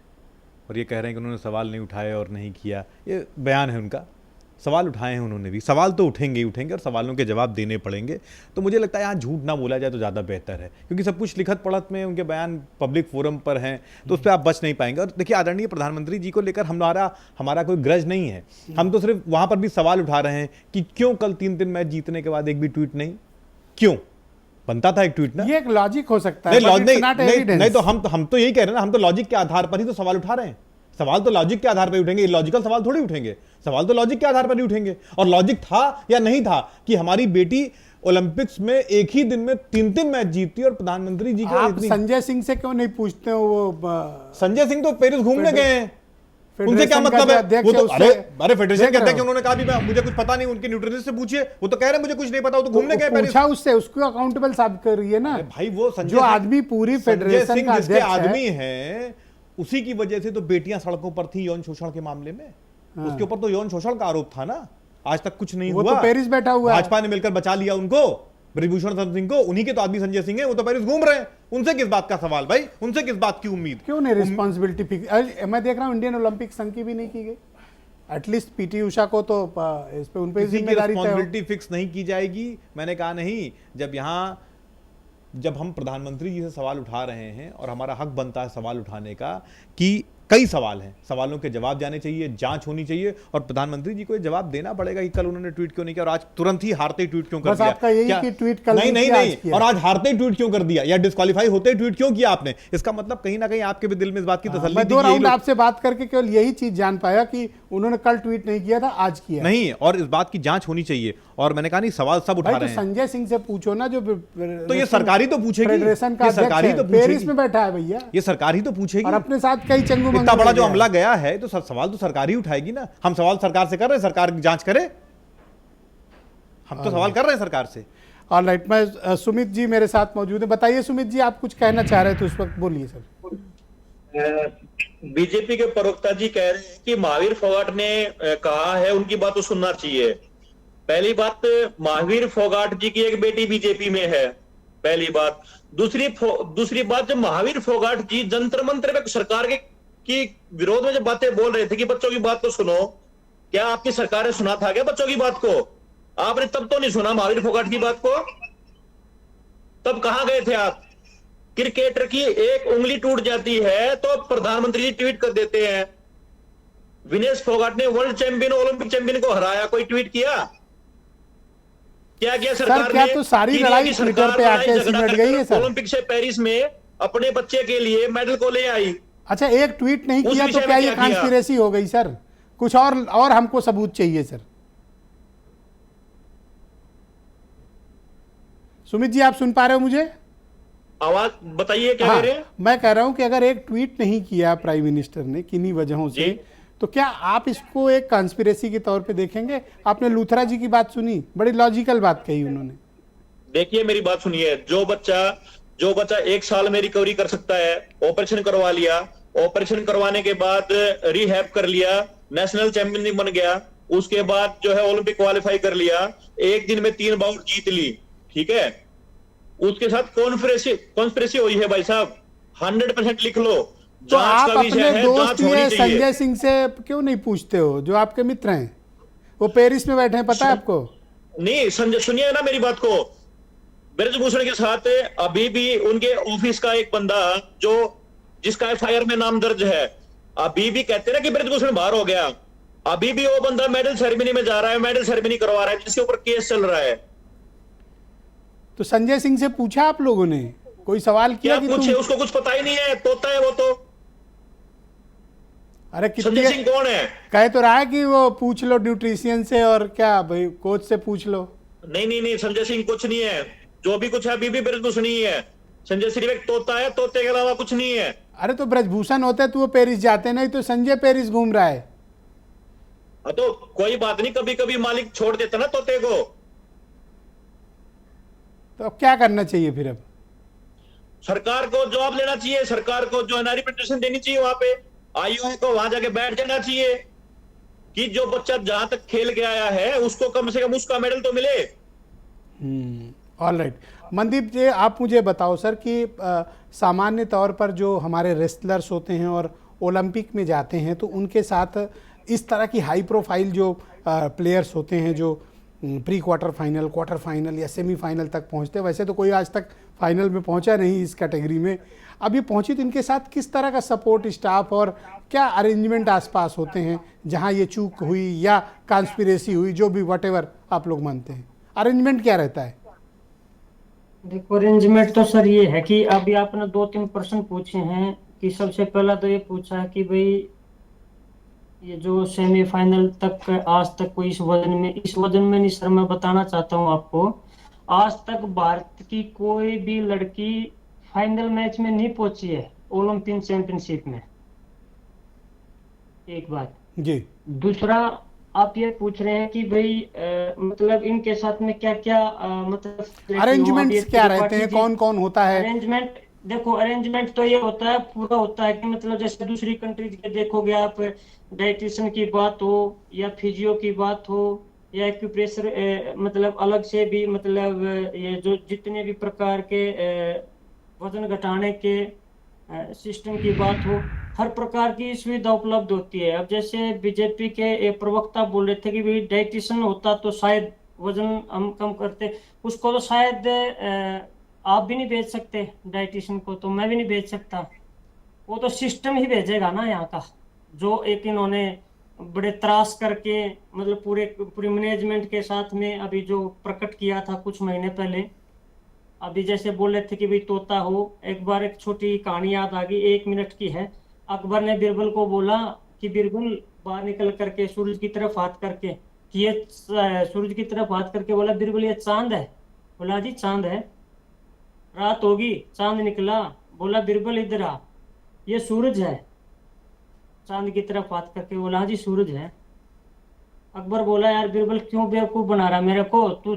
और ये कह रहे हैं कि उन्होंने सवाल नहीं उठाए और नहीं किया, ये बयान है उनका। सवाल उठाए हैं उन्होंने भी, सवाल तो उठेंगे ही उठेंगे और सवालों के जवाब देने पड़ेंगे। तो मुझे लगता है यहाँ झूठ ना बोला जाए तो ज़्यादा बेहतर है, क्योंकि सब कुछ लिखत पढ़त में उनके बयान पब्लिक फोरम पर हैं तो उस पर आप बच नहीं पाएंगे। और देखिए आदरणीय प्रधानमंत्री जी को लेकर हमारा कोई ग्रज नहीं है, हम तो सिर्फ वहाँ पर भी सवाल उठा रहे हैं कि क्यों कल 3 मैच जीतने के बाद एक भी ट्वीट नहीं, क्यों? बनता था एक ट्वीट ना, ये एक लॉजिक हो सकता है। नहीं तो हम तो यही कह रहे हैं ना, हम तो लॉजिक के आधार पर ही तो सवाल उठा रहे हैं। सवाल तो लॉजिक के आधार पर उठेंगे, इलॉजिकल सवाल थोड़ी उठेंगे, सवाल तो लॉजिक के आधार पर ही उठेंगे। और लॉजिक था या नहीं था कि हमारी बेटी ओलंपिक्स में एक ही दिन में 3 मैच जीती और प्रधानमंत्री जी का संजय सिंह से क्यों नहीं पूछते हो? वो संजय सिंह तो पेरिस घूमने गए हैं, उनसे क्या मतलब है? वो तो अरे फेडरेशन कहते हैं कि उन्होंने कहा भी मुझे कुछ पता नहीं, उनके न्यूट्रिशनिस्ट से पूछिए, वो तो कह रहे हैं मुझे कुछ नहीं पता, वो तो घूमने गए। पूछा उससे, उसको अकाउंटेबल साबित करिए ना भाई। वो संजय जो आदमी पूरी फेडरेशन का जिसके आदमी है उसी की वजह से तो बेटियां सड़कों पर थी यौन शोषण के मामले में, उसके ऊपर तो यौन शोषण का आरोप था ना। आज तक कुछ नहीं हुआ, तो पेरिस बैठा हुआ है, भाजपा ने मिलकर बचा लिया उनको, ब्रिजभूषण सिंह को, उन्हीं के तो आदमी संजय सिंह है, वो तो पेरिस घूम रहे हैं। उनसे किस बात का सवाल भाई, उनसे किस बात की उम्मीद? क्यों नहीं रिस्पॉन्सिबिलिटी फिक्स? मैं देख रहा हूं इंडियन ओलंपिक संघ की भी नहीं की गई, एटलीस्ट पीटी उषा को तो इस पे उन पे जिम्मेदारी रिस्पॉन्सिबिलिटी फिक्स नहीं की जाएगी। मैंने कहा नहीं, जब हम प्रधानमंत्री जी से सवाल उठा रहे हैं और हमारा हक बनता है सवाल उठाने का कि कई सवाल हैं, सवालों के जवाब जाने चाहिए, जांच होनी चाहिए और प्रधानमंत्री जी को जवाब देना पड़ेगा कि कल उन्होंने ट्वीट क्यों नहीं किया और आज तुरंत ही हारते ही ट्वीट क्यों कर दिया। आपका यही कि ट्वीट कल नहीं और आज हारते ही ट्वीट क्यों कर दिया या डिस्क्वालीफाई होते ही ट्वीट क्यों किया आपने? इसका मतलब कहीं ना कहीं आपके भी दिल में इस बात की तसल्ली दो राउंड आपसे बात करके केवल यही चीज जान पाया कि उन्होंने कल ट्वीट नहीं किया था, आज किया नहीं, और इस बात की जांच होनी चाहिए। और मैंने कहा नहीं, सवाल सब उठा रहे हैं। संजय सिंह से पूछो ना, जो तो ये सरकारी तो पूछेगी, फेडरेशन का सरकारी तो पेरिस में बैठा है भैया, ये सरकारी तो पूछेगी और अपने साथ कई चंगू इतना बड़ा जो हमला गया है तो सवाल तो सरकार ही उठाएगी ना। हम सवाल सरकार से कर रहे हैं, सरकार जांच करे, हम तो सवाल कर रहे हैं सरकार से। ऑल राइट, मैं सुमित जी मेरे साथ मौजूद है। बताइए सुमित जी, आप कुछ कहना चाह रहे थे उस वक्त, बोलिए सर। बीजेपी के प्रवक्ता जी कह रहे हैं कि महावीर फोगाट ने कहा है, उनकी बात तो सुनना चाहिए। पहली बात, महावीर फोगाट जी की एक बेटी बीजेपी में है, पहली बात। दूसरी बात, जब महावीर फोगाट जी जंतर मंत्र में सरकार की विरोध में जब बातें बोल रहे थे कि बच्चों की बात तो सुनो, क्या आपकी सरकार ने सुना था क्या बच्चों की बात को? आपने तब तो नहीं सुना महावीर फोगाट की बात को? तब कहां गए थे आप? क्रिकेटर की एक उंगली टूट जाती है तो प्रधानमंत्री जी ट्वीट कर देते हैं। विनेश फोगाट ने वर्ल्ड चैंपियन, ओलंपिक चैंपियन को हराया, कोई ट्वीट किया? क्या किया सरकार सर, क्या ने? तो सारी लड़ाई ट्विटर पे आके सिमट गई है सर? ओलंपिक से पेरिस में अपने बच्चे के लिए मेडल को ले आई। अच्छा, एक ट्वीट नहीं उस किया विषय तो क्या में ये क्या किया? कॉन्स्पिरेसी हो गई सर? कुछ और हमको सबूत चाहिए सर। सुमित जी, आप सुन पा रहे हो मुझे? आवाज बताइए, क्या कह रहे हैं? मैं कह रहा हूं कि अगर एक ट्वीट नहीं किया प्राइम मिनिस्टर ने किन्हीं वजहों से, तो क्या आप इसको एक कॉन्स्पिरेसी के तौर पे देखेंगे? आपने लूथरा जी की बात सुनी, बड़ी लॉजिकल बात कही उन्होंने। देखिए मेरी बात सुनिए, जो बच्चा 1 साल में रिकवरी कर सकता है, ऑपरेशन करवा लिया, ऑपरेशन करवाने के बाद रिहैब कर लिया, नेशनल चैंपियन बन गया, उसके बाद जो है ओलंपिक क्वालिफाई कर लिया, एक दिन में 3 बाउट जीत ली, ठीक है, उसके साथ कॉन्स्पिरेसी हुई है भाई साहब, 100% लिख लो। तो आप अपने दोस्त ये चाहिए। संजय सिंह से क्यों नहीं पूछते हो, जो आपके मित्र हैं? वो पेरिस में बैठे हैं, पता है आपको? नहीं, संजय सुनिए ना मेरी बात को। ब्रजभूषण के साथ अभी भी उनके ऑफिस का एक बंदा जो जिसका FIR में नाम दर्ज है, अभी भी कहते हैं ना कि ब्रजभूषण बाहर हो गया, अभी भी वो बंदा मेडल सेरेमनी में जा रहा है, मेडल सेरेमनी करवा रहा है, जिसके ऊपर केस चल रहा है। तो संजय सिंह से पूछा आप लोगों ने? कोई सवाल किया कि पूछे? उसको कुछ पता ही नहीं है, तोता है वो तो। अरे संजय सिंह कौन है? कह तो रहा है कि वो पूछ लो न्यूट्रिशियन से, और क्या भाई कोच से पूछ लो। नहीं, संजय सिंह कुछ नहीं है, जो भी कुछ है अभी भी ब्रजभूषण ही है। संजय सिर्फ एक तोता है, तोते के अलावा कुछ नहीं है। अरे तो ब्रजभूषण होते तो वो पेरिस जाते, नहीं तो संजय पेरिस घूम रहा है। तो कोई बात नहीं, कभी कभी मालिक छोड़ देता ना तोते को। तो अब क्या करना चाहिए फिर? अब सरकार को जवाब लेना चाहिए, सरकार को जो है रिप्रेजेंटेशन देनी चाहिए, वहां पे IOA को वहां जाके बैठ जाना चाहिए कि जो बच्चा जहां तक खेल के आया है उसको कम से कम उसका मेडल तो मिले। ऑल राइट, मनदीप जी, आप मुझे बताओ सर कि सामान्य तौर पर जो हमारे रेसलर्स होते हैं और ओलंपिक में जाते हैं, तो उनके साथ इस तरह की हाई प्रोफाइल जो प्लेयर्स होते हैं, जो pre quarter final, quarter final या सेमीफाइनल तक पहुंचते हैं, वैसे तो कोई आज तक फाइनल में पहुंचा नहीं इस कैटेगरी में, अब ये पहुंची तो इनके साथ किस तरह का सपोर्ट स्टाफ और क्या अरेंजमेंट आसपास होते हैं जहां ये चूक हुई या कॉन्स्पिरेसी हुई, जो भी व्हाटएवर आप लोग मानते हैं, अरेंजमेंट क्या रहता है? देखो, अरेंजमेंट तो सर ये है कि अभी आपने 2-3 प्रश्न पूछे हैं कि सबसे पहला तो ये पूछा है कि भाई ये जो सेमीफाइनल तक आज तक कोई इस वजन में नहीं सर, मैं बताना चाहता हूँ आपको, आज तक भारत की कोई भी लड़की फाइनल मैच में नहीं पहुंची है ओलंपिक चैंपियनशिप में, एक बात जी। दूसरा, आप ये पूछ रहे हैं कि भाई मतलब इनके साथ में क्या क्या मतलब अरेंजमेंट्स क्या रहते हैं, कौन कौन होता है? अरेंजमेंट देखो, अरेंजमेंट तो ये होता है, पूरा होता है कि मतलब जैसे दूसरी कंट्रीज के देखोगे आप, डाइटिशियन की बात हो या फिजियो की बात हो या एक्यूप्रेशर, मतलब अलग से भी, मतलब ये जो जितने भी प्रकार के वजन घटाने के सिस्टम की बात हो, हर प्रकार की सुविधा उपलब्ध होती है। अब जैसे बीजेपी के प्रवक्ता बोल रहे थे कि भाई डाइटिशियन होता तो शायद वजन हम कम करते, उसको तो शायद आप भी नहीं भेज सकते डाइटिशियन को, तो मैं भी नहीं भेज सकता, वो तो सिस्टम ही भेजेगा ना यहाँ का, जो एक इन्होंने बड़े त्रास करके मतलब पूरी मैनेजमेंट के साथ में अभी जो प्रकट किया था कुछ महीने पहले। अभी जैसे बोल रहे थे कि भाई तोता हो, एक बार एक छोटी कहानी याद आ गई, 1 मिनट की है। अकबर ने बिरबल को बोला कि बिरबल बाहर निकल करके सूरज की तरफ हाथ करके, कि ये सूरज की तरफ हाथ करके बोला, बिरबल ये चांद है? बोला जी चांद है। रात होगी, चांद निकला, बोला बिरबल इधर आ, ये सूरज है। चांद की तरफ हाथ करके बोला जी सूरज है। अकबर बोला यार बीरबल क्यों बेवकूफ बना रहा है मेरे को, तू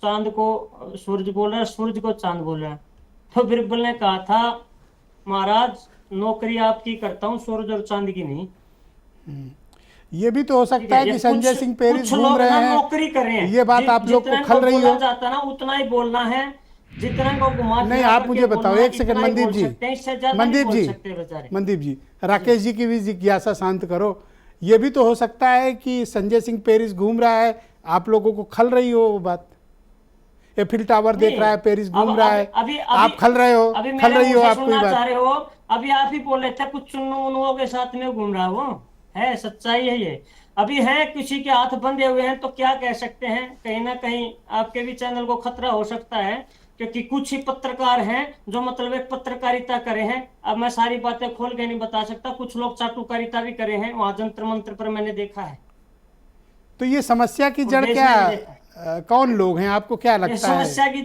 चांद को सूरज बोल रहा है, सूरज को चांद बोल रहा है। तो बीरबल ने कहा था महाराज नौकरी आपकी करता हूँ, सूरज और चांद की नहीं। ये भी तो हो सकता है कि संजय सिंह पेरिस घूम रहे हैं, नौकरी कर रहे हैं, ये बात आप लोग को खल रही हो। जाता ना उतना ही बोलना है, जितना को घुमा नहीं आप मुझे बताओ एक सेकंड मनदीप जी, मनदीप जी, राकेश जी की भी जिज्ञासा शांत करो। ये भी तो हो सकता है कि संजय सिंह पेरिस घूम रहा है, आप लोगों को खल रही हो वो बात। एफिल टावर देख रहा है, पेरिस घूम रहा है, आप खल रहे हो, खल रही हो आप कोई बात। अभी आप ही बोल रहे थे कुछ चुन्नू के साथ में घूम रहा वो है, सच्चाई है ये। अभी है किसी के हाथ बंधे हुए हैं तो क्या कह सकते हैं, कहीं ना कहीं आपके भी चैनल को खतरा हो सकता है, क्योंकि कुछ ही पत्रकार हैं जो मतलब एक पत्रकारिता करे हैं। अब मैं सारी बातें खोल के नहीं बता सकता, कुछ लोग चाटुकारिता भी करे हैं वहां जंतर मंत्र पर, मैंने देखा है। तो ये समस्या की जड़ क्या, कौन लोग हैं आपको क्या लगता है? समस्या की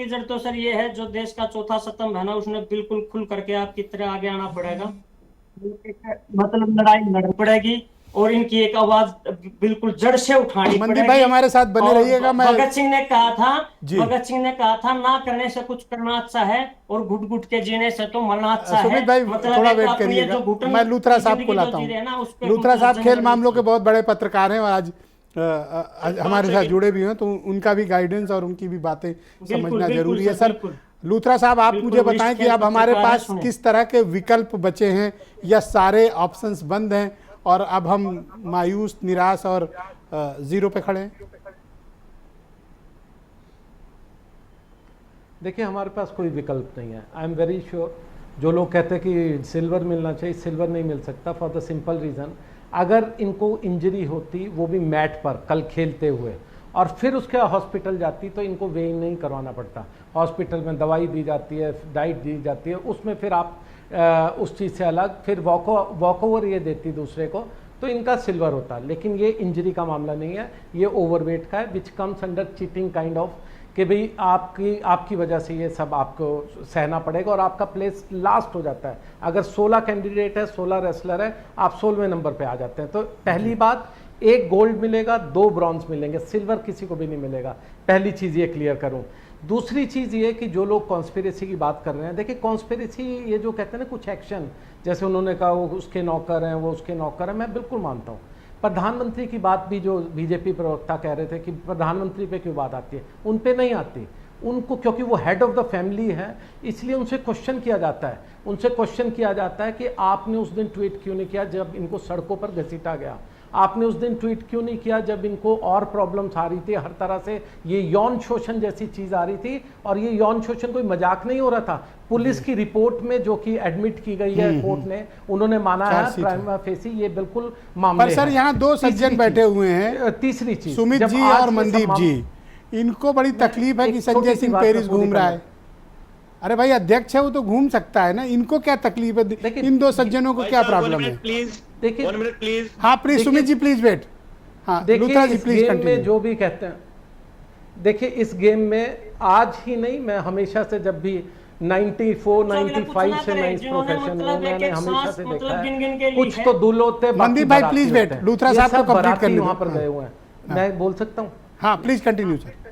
जड़ तो सर ये है, जो देश का चौथा स्तंभ है ना, उसने बिल्कुल खुल करके आपकी तरह आगे आना पड़ेगा, मतलब लड़ाई लड़नी पड़ेगी और इनकी एक आवाज बिल्कुल जड़ से उठानी पड़ेगी। भाई हमारे साथ बने रहिएगा। भगत सिंह ने कहा था ना करने से कुछ करना अच्छा है और घुट घुट के जीने से तो मरना अच्छा है। सुमित भाई मतलब थोड़ा वेट करिएगा, मैं लूथरा साहब को लाता हूँ। लूथरा साहब खेल मामलों के बहुत बड़े पत्रकार हैं और आज हमारे साथ जुड़े भी हैं, तो उनका भी गाइडेंस और उनकी भी बातें समझना जरूरी है। सर लूथरा साहब आप मुझे बताएं कि अब हमारे पास किस तरह के विकल्प बचे हैं या सारे ऑप्शंस बंद हैं और अब हम मायूस, निराश और जीरो पे खड़े हैं? देखिए हमारे पास कोई विकल्प नहीं है। आई एम वेरी श्योर जो लोग कहते हैं कि सिल्वर मिलना चाहिए, सिल्वर नहीं मिल सकता फॉर द सिंपल रीज़न, अगर इनको इंजरी होती वो भी मैट पर कल खेलते हुए और फिर उसके हॉस्पिटल जाती तो इनको वेइंग नहीं करवाना पड़ता। हॉस्पिटल में दवाई दी जाती है, डाइट दी जाती है, उसमें फिर आप उस चीज़ से अलग फिर वॉक ओवर ये देती दूसरे को, तो इनका सिल्वर होता। लेकिन ये इंजरी का मामला नहीं है, ये ओवरवेट का है, which comes under cheating kind of, कि भाई आपकी वजह से ये सब आपको सहना पड़ेगा और आपका प्लेस लास्ट हो जाता है। अगर 16 कैंडिडेट है, 16 रेसलर है, आप 16वें नंबर पे आ जाते हैं। तो पहली बात, एक गोल्ड मिलेगा, 2 ब्रॉन्ज मिलेंगे, सिल्वर किसी को भी नहीं मिलेगा। पहली चीज़ ये क्लियर करूं। दूसरी चीज़ ये कि जो लोग कॉन्स्पिरेसी की बात कर रहे हैं, देखिए कॉन्स्पिरेसी ये जो कहते हैं ना कुछ एक्शन, जैसे उन्होंने कहा वो उसके नौकर हैं, वो उसके नौकर हैं, मैं बिल्कुल मानता हूँ। प्रधानमंत्री की बात भी जो बीजेपी प्रवक्ता कह रहे थे कि प्रधानमंत्री पे क्यों बात आती है, उन पे नहीं आती। उनको क्योंकि वो हेड ऑफ द फैमिली है, इसलिए उनसे क्वेश्चन किया जाता है। उनसे क्वेश्चन किया जाता है कि आपने उस दिन ट्वीट क्यों नहीं किया जब इनको सड़कों पर घसीटा गया, आपने उस दिन ट्वीट क्यों नहीं किया जब इनको और प्रॉब्लम्स आ रही थी, हर तरह से ये यौन शोषण जैसी चीज़ आ रही थी। और ये यौन शोषण कोई मजाक नहीं हो रहा था। पुलिस की रिपोर्ट में जो कि एडमिट की गई है कोर्ट ने, उन्होंने माना है प्राइमा फेसी ये बिल्कुल मामले। पर सर यहाँ 2 सज्जन बैठे हुए हैं, तीसरी चीज सुमित जी और मनदीप जी, इनको बड़ी तकलीफ है कि संजय सिंह पेरिस घूम रहा है। अरे भाई अध्यक्ष है वो तो घूम सकता है ना, इनको क्या तकलीफ है? इन 2 सज्जनों को क्या प्रॉब्लम है? देखिए 1 मिनट प्लीज। हाँ please Sumit ji please wait. हाँ लूथरा जी प्लीज कंटिन्यू। में जो भी कहते हैं, देखिए इस गेम में आज ही नहीं, मैं हमेशा से जब भी 94, 95 से मैं इस प्रोफेशन में, मैंने हमेशा से देखा है कुछ तो दूल्हे होते हैं। मनदीप भाई प्लीज वेट, लूथरा साहब को कंप्लीट कर लीजिए। वहां पर गए हुए हैं, मैं बोल सकता हूँ? हाँ प्लीज कंटिन्यू सर।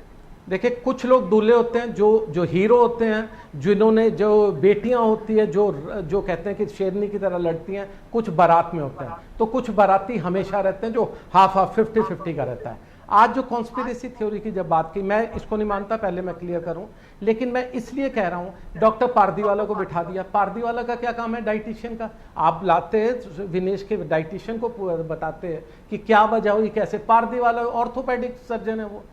देखिए कुछ लोग दूल्हे होते हैं जो हीरो होते हैं, जिन्होंने जो बेटियां होती है जो कहते हैं कि शेरनी की तरह लड़ती हैं, कुछ बारात में होते हैं। तो कुछ बाराती हमेशा रहते हैं जो हाफ 50-50 का रहता है। आज जो कॉन्स्पिरेसी थ्योरी की जब बात की, मैं इसको नहीं मानता, पहले मैं क्लियर करूं, लेकिन मैं इसलिए कह रहा हूं डॉक्टर पारदीवाला को बिठा दिया। पारदीवाला का क्या काम है? डाइटिशियन का। आप लाते हैं विनेश के डाइटिशियन को बताते हैं कि क्या वजह हुई, कैसे। पारदीवाला ऑर्थोपेडिक सर्जन है, वो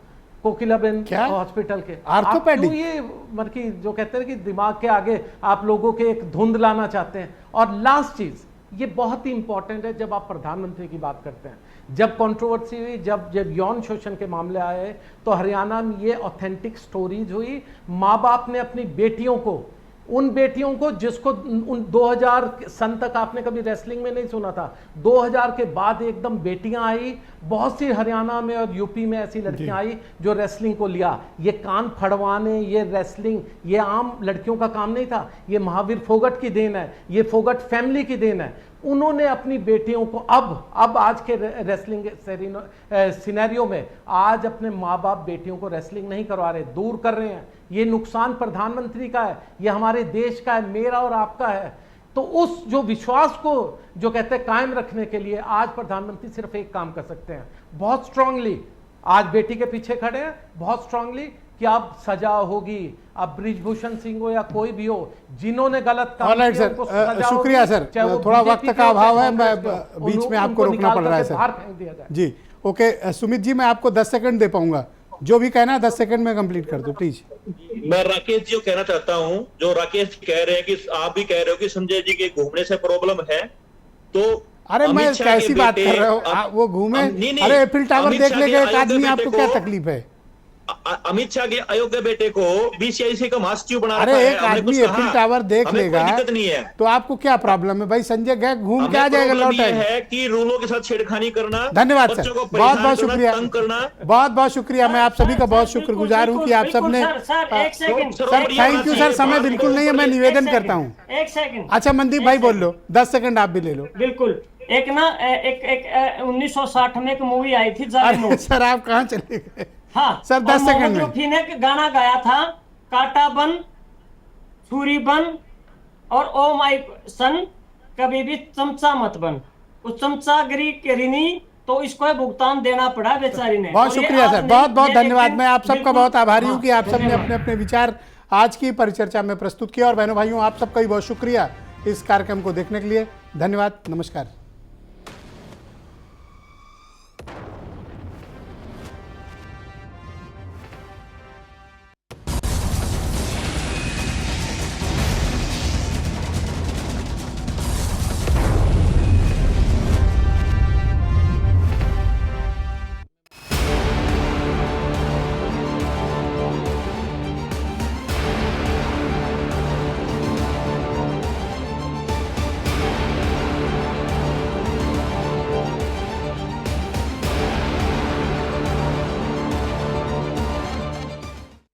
कोकिलाबेन हॉस्पिटल के ऑर्थोपेडिक। ये मतलब जो कहते हैं कि दिमाग के आगे आप लोगों के एक धुंध लाना चाहते हैं। और लास्ट चीज ये बहुत ही इंपॉर्टेंट है, जब आप प्रधानमंत्री की बात करते हैं, जब कंट्रोवर्सी हुई, जब यौन शोषण के मामले आए, तो हरियाणा में ये ऑथेंटिक स्टोरीज हुई। माँ बाप ने अपनी बेटियों को, उन बेटियों को जिसको उन 2000 सन तक आपने कभी रेसलिंग में नहीं सुना था, 2000 के बाद एकदम बेटियां आई, बहुत सी हरियाणा में और यूपी में ऐसी लड़कियां आई जो रेसलिंग को लिया। ये कान फड़वाने, ये रेसलिंग, ये आम लड़कियों का काम नहीं था, ये महावीर फोगट की देन है, ये फोगट फैमिली की देन है। उन्होंने अपनी बेटियों को अब आज के रेसलिंग सिनेरियो में आज अपने माँ बाप बेटियों को रेसलिंग नहीं करवा रहे, दूर कर रहे हैं। ये नुकसान प्रधानमंत्री का है, ये हमारे देश का है, मेरा और आपका है। तो उस जो विश्वास को जो कहते हैं कायम रखने के लिए आज प्रधानमंत्री सिर्फ एक काम कर सकते हैं, बहुत स्ट्रांगली आज बेटी के पीछे खड़े हैं, बहुत स्ट्रांगली कि अब सजा होगी। अब ब्रिजभूषण सिंह हो या कोई भी हो, जिन्होंने गलत काम किया उनको सजा होगी। शुक्रिया सर, थोड़ा वक्त का अभाव है, मैं बीच में आपको रोकना पड़ रहा है सर जी। ओके सुमित जी, मैं आपको 10 सेकंड दे पाऊंगा, जो भी कहना है 10 सेकंड में कंप्लीट कर दो प्लीज। मैं राकेश जी को कहना चाहता हूं, जो राकेश जी कह रहे हैं कि आप भी कह रहे हो कि संजय जी के घूमने से प्रॉब्लम है, तो अरे मैं कैसी बात कर रहे हो, वो घूमे, अरे एफिल टावर देखने गए एक आदमी, आपको क्या तकलीफ है? अमित शाह के अयोग्य बेटे को बीसीआईसी का मास्टर बना रखा है। अरे एक आदमी एफिल टावर देख लेगा नहीं है तो आपको क्या प्रॉब्लम है भाई? संजय गए घूम के आ जाएगा, लौट है कि रूलों के साथ छेड़खानी करना। धन्यवाद सर, बहुत बहुत शुक्रिया, बहुत बहुत शुक्रिया। मैं आप सभी का बहुत शुक्रगुजार हूँ कि आप सबने, सर थैंक यू सर, समय बिल्कुल नहीं है, मैं निवेदन करता हूँ। एक सेकंड, अच्छा मनदीप भाई बोल लो, 10 सेकंड आप भी ले लो। बिल्कुल, एक ना एक 1960 में एक मूवी आई थी अरे सर आप कहाँ चले गए? हाँ सर 10 सेकंड में रफी ने गाना गाया था, काटा बन छुरी बन और ओ माय सन कभी भी चमचा मत बन। उस चमचागिरी के ऋणी तो इसको भुगतान देना पड़ा बेचारी ने। बहुत शुक्रिया सर, बहुत बहुत धन्यवाद। मैं आप सबका बहुत आभारी हूँ कि आप सबने अपने अपने विचार आज की परिचर्चा में प्रस्तुत किया। और बहनों भाइयों, आप सबका भी बहुत शुक्रिया इस कार्यक्रम को देखने के लिए। धन्यवाद, नमस्कार।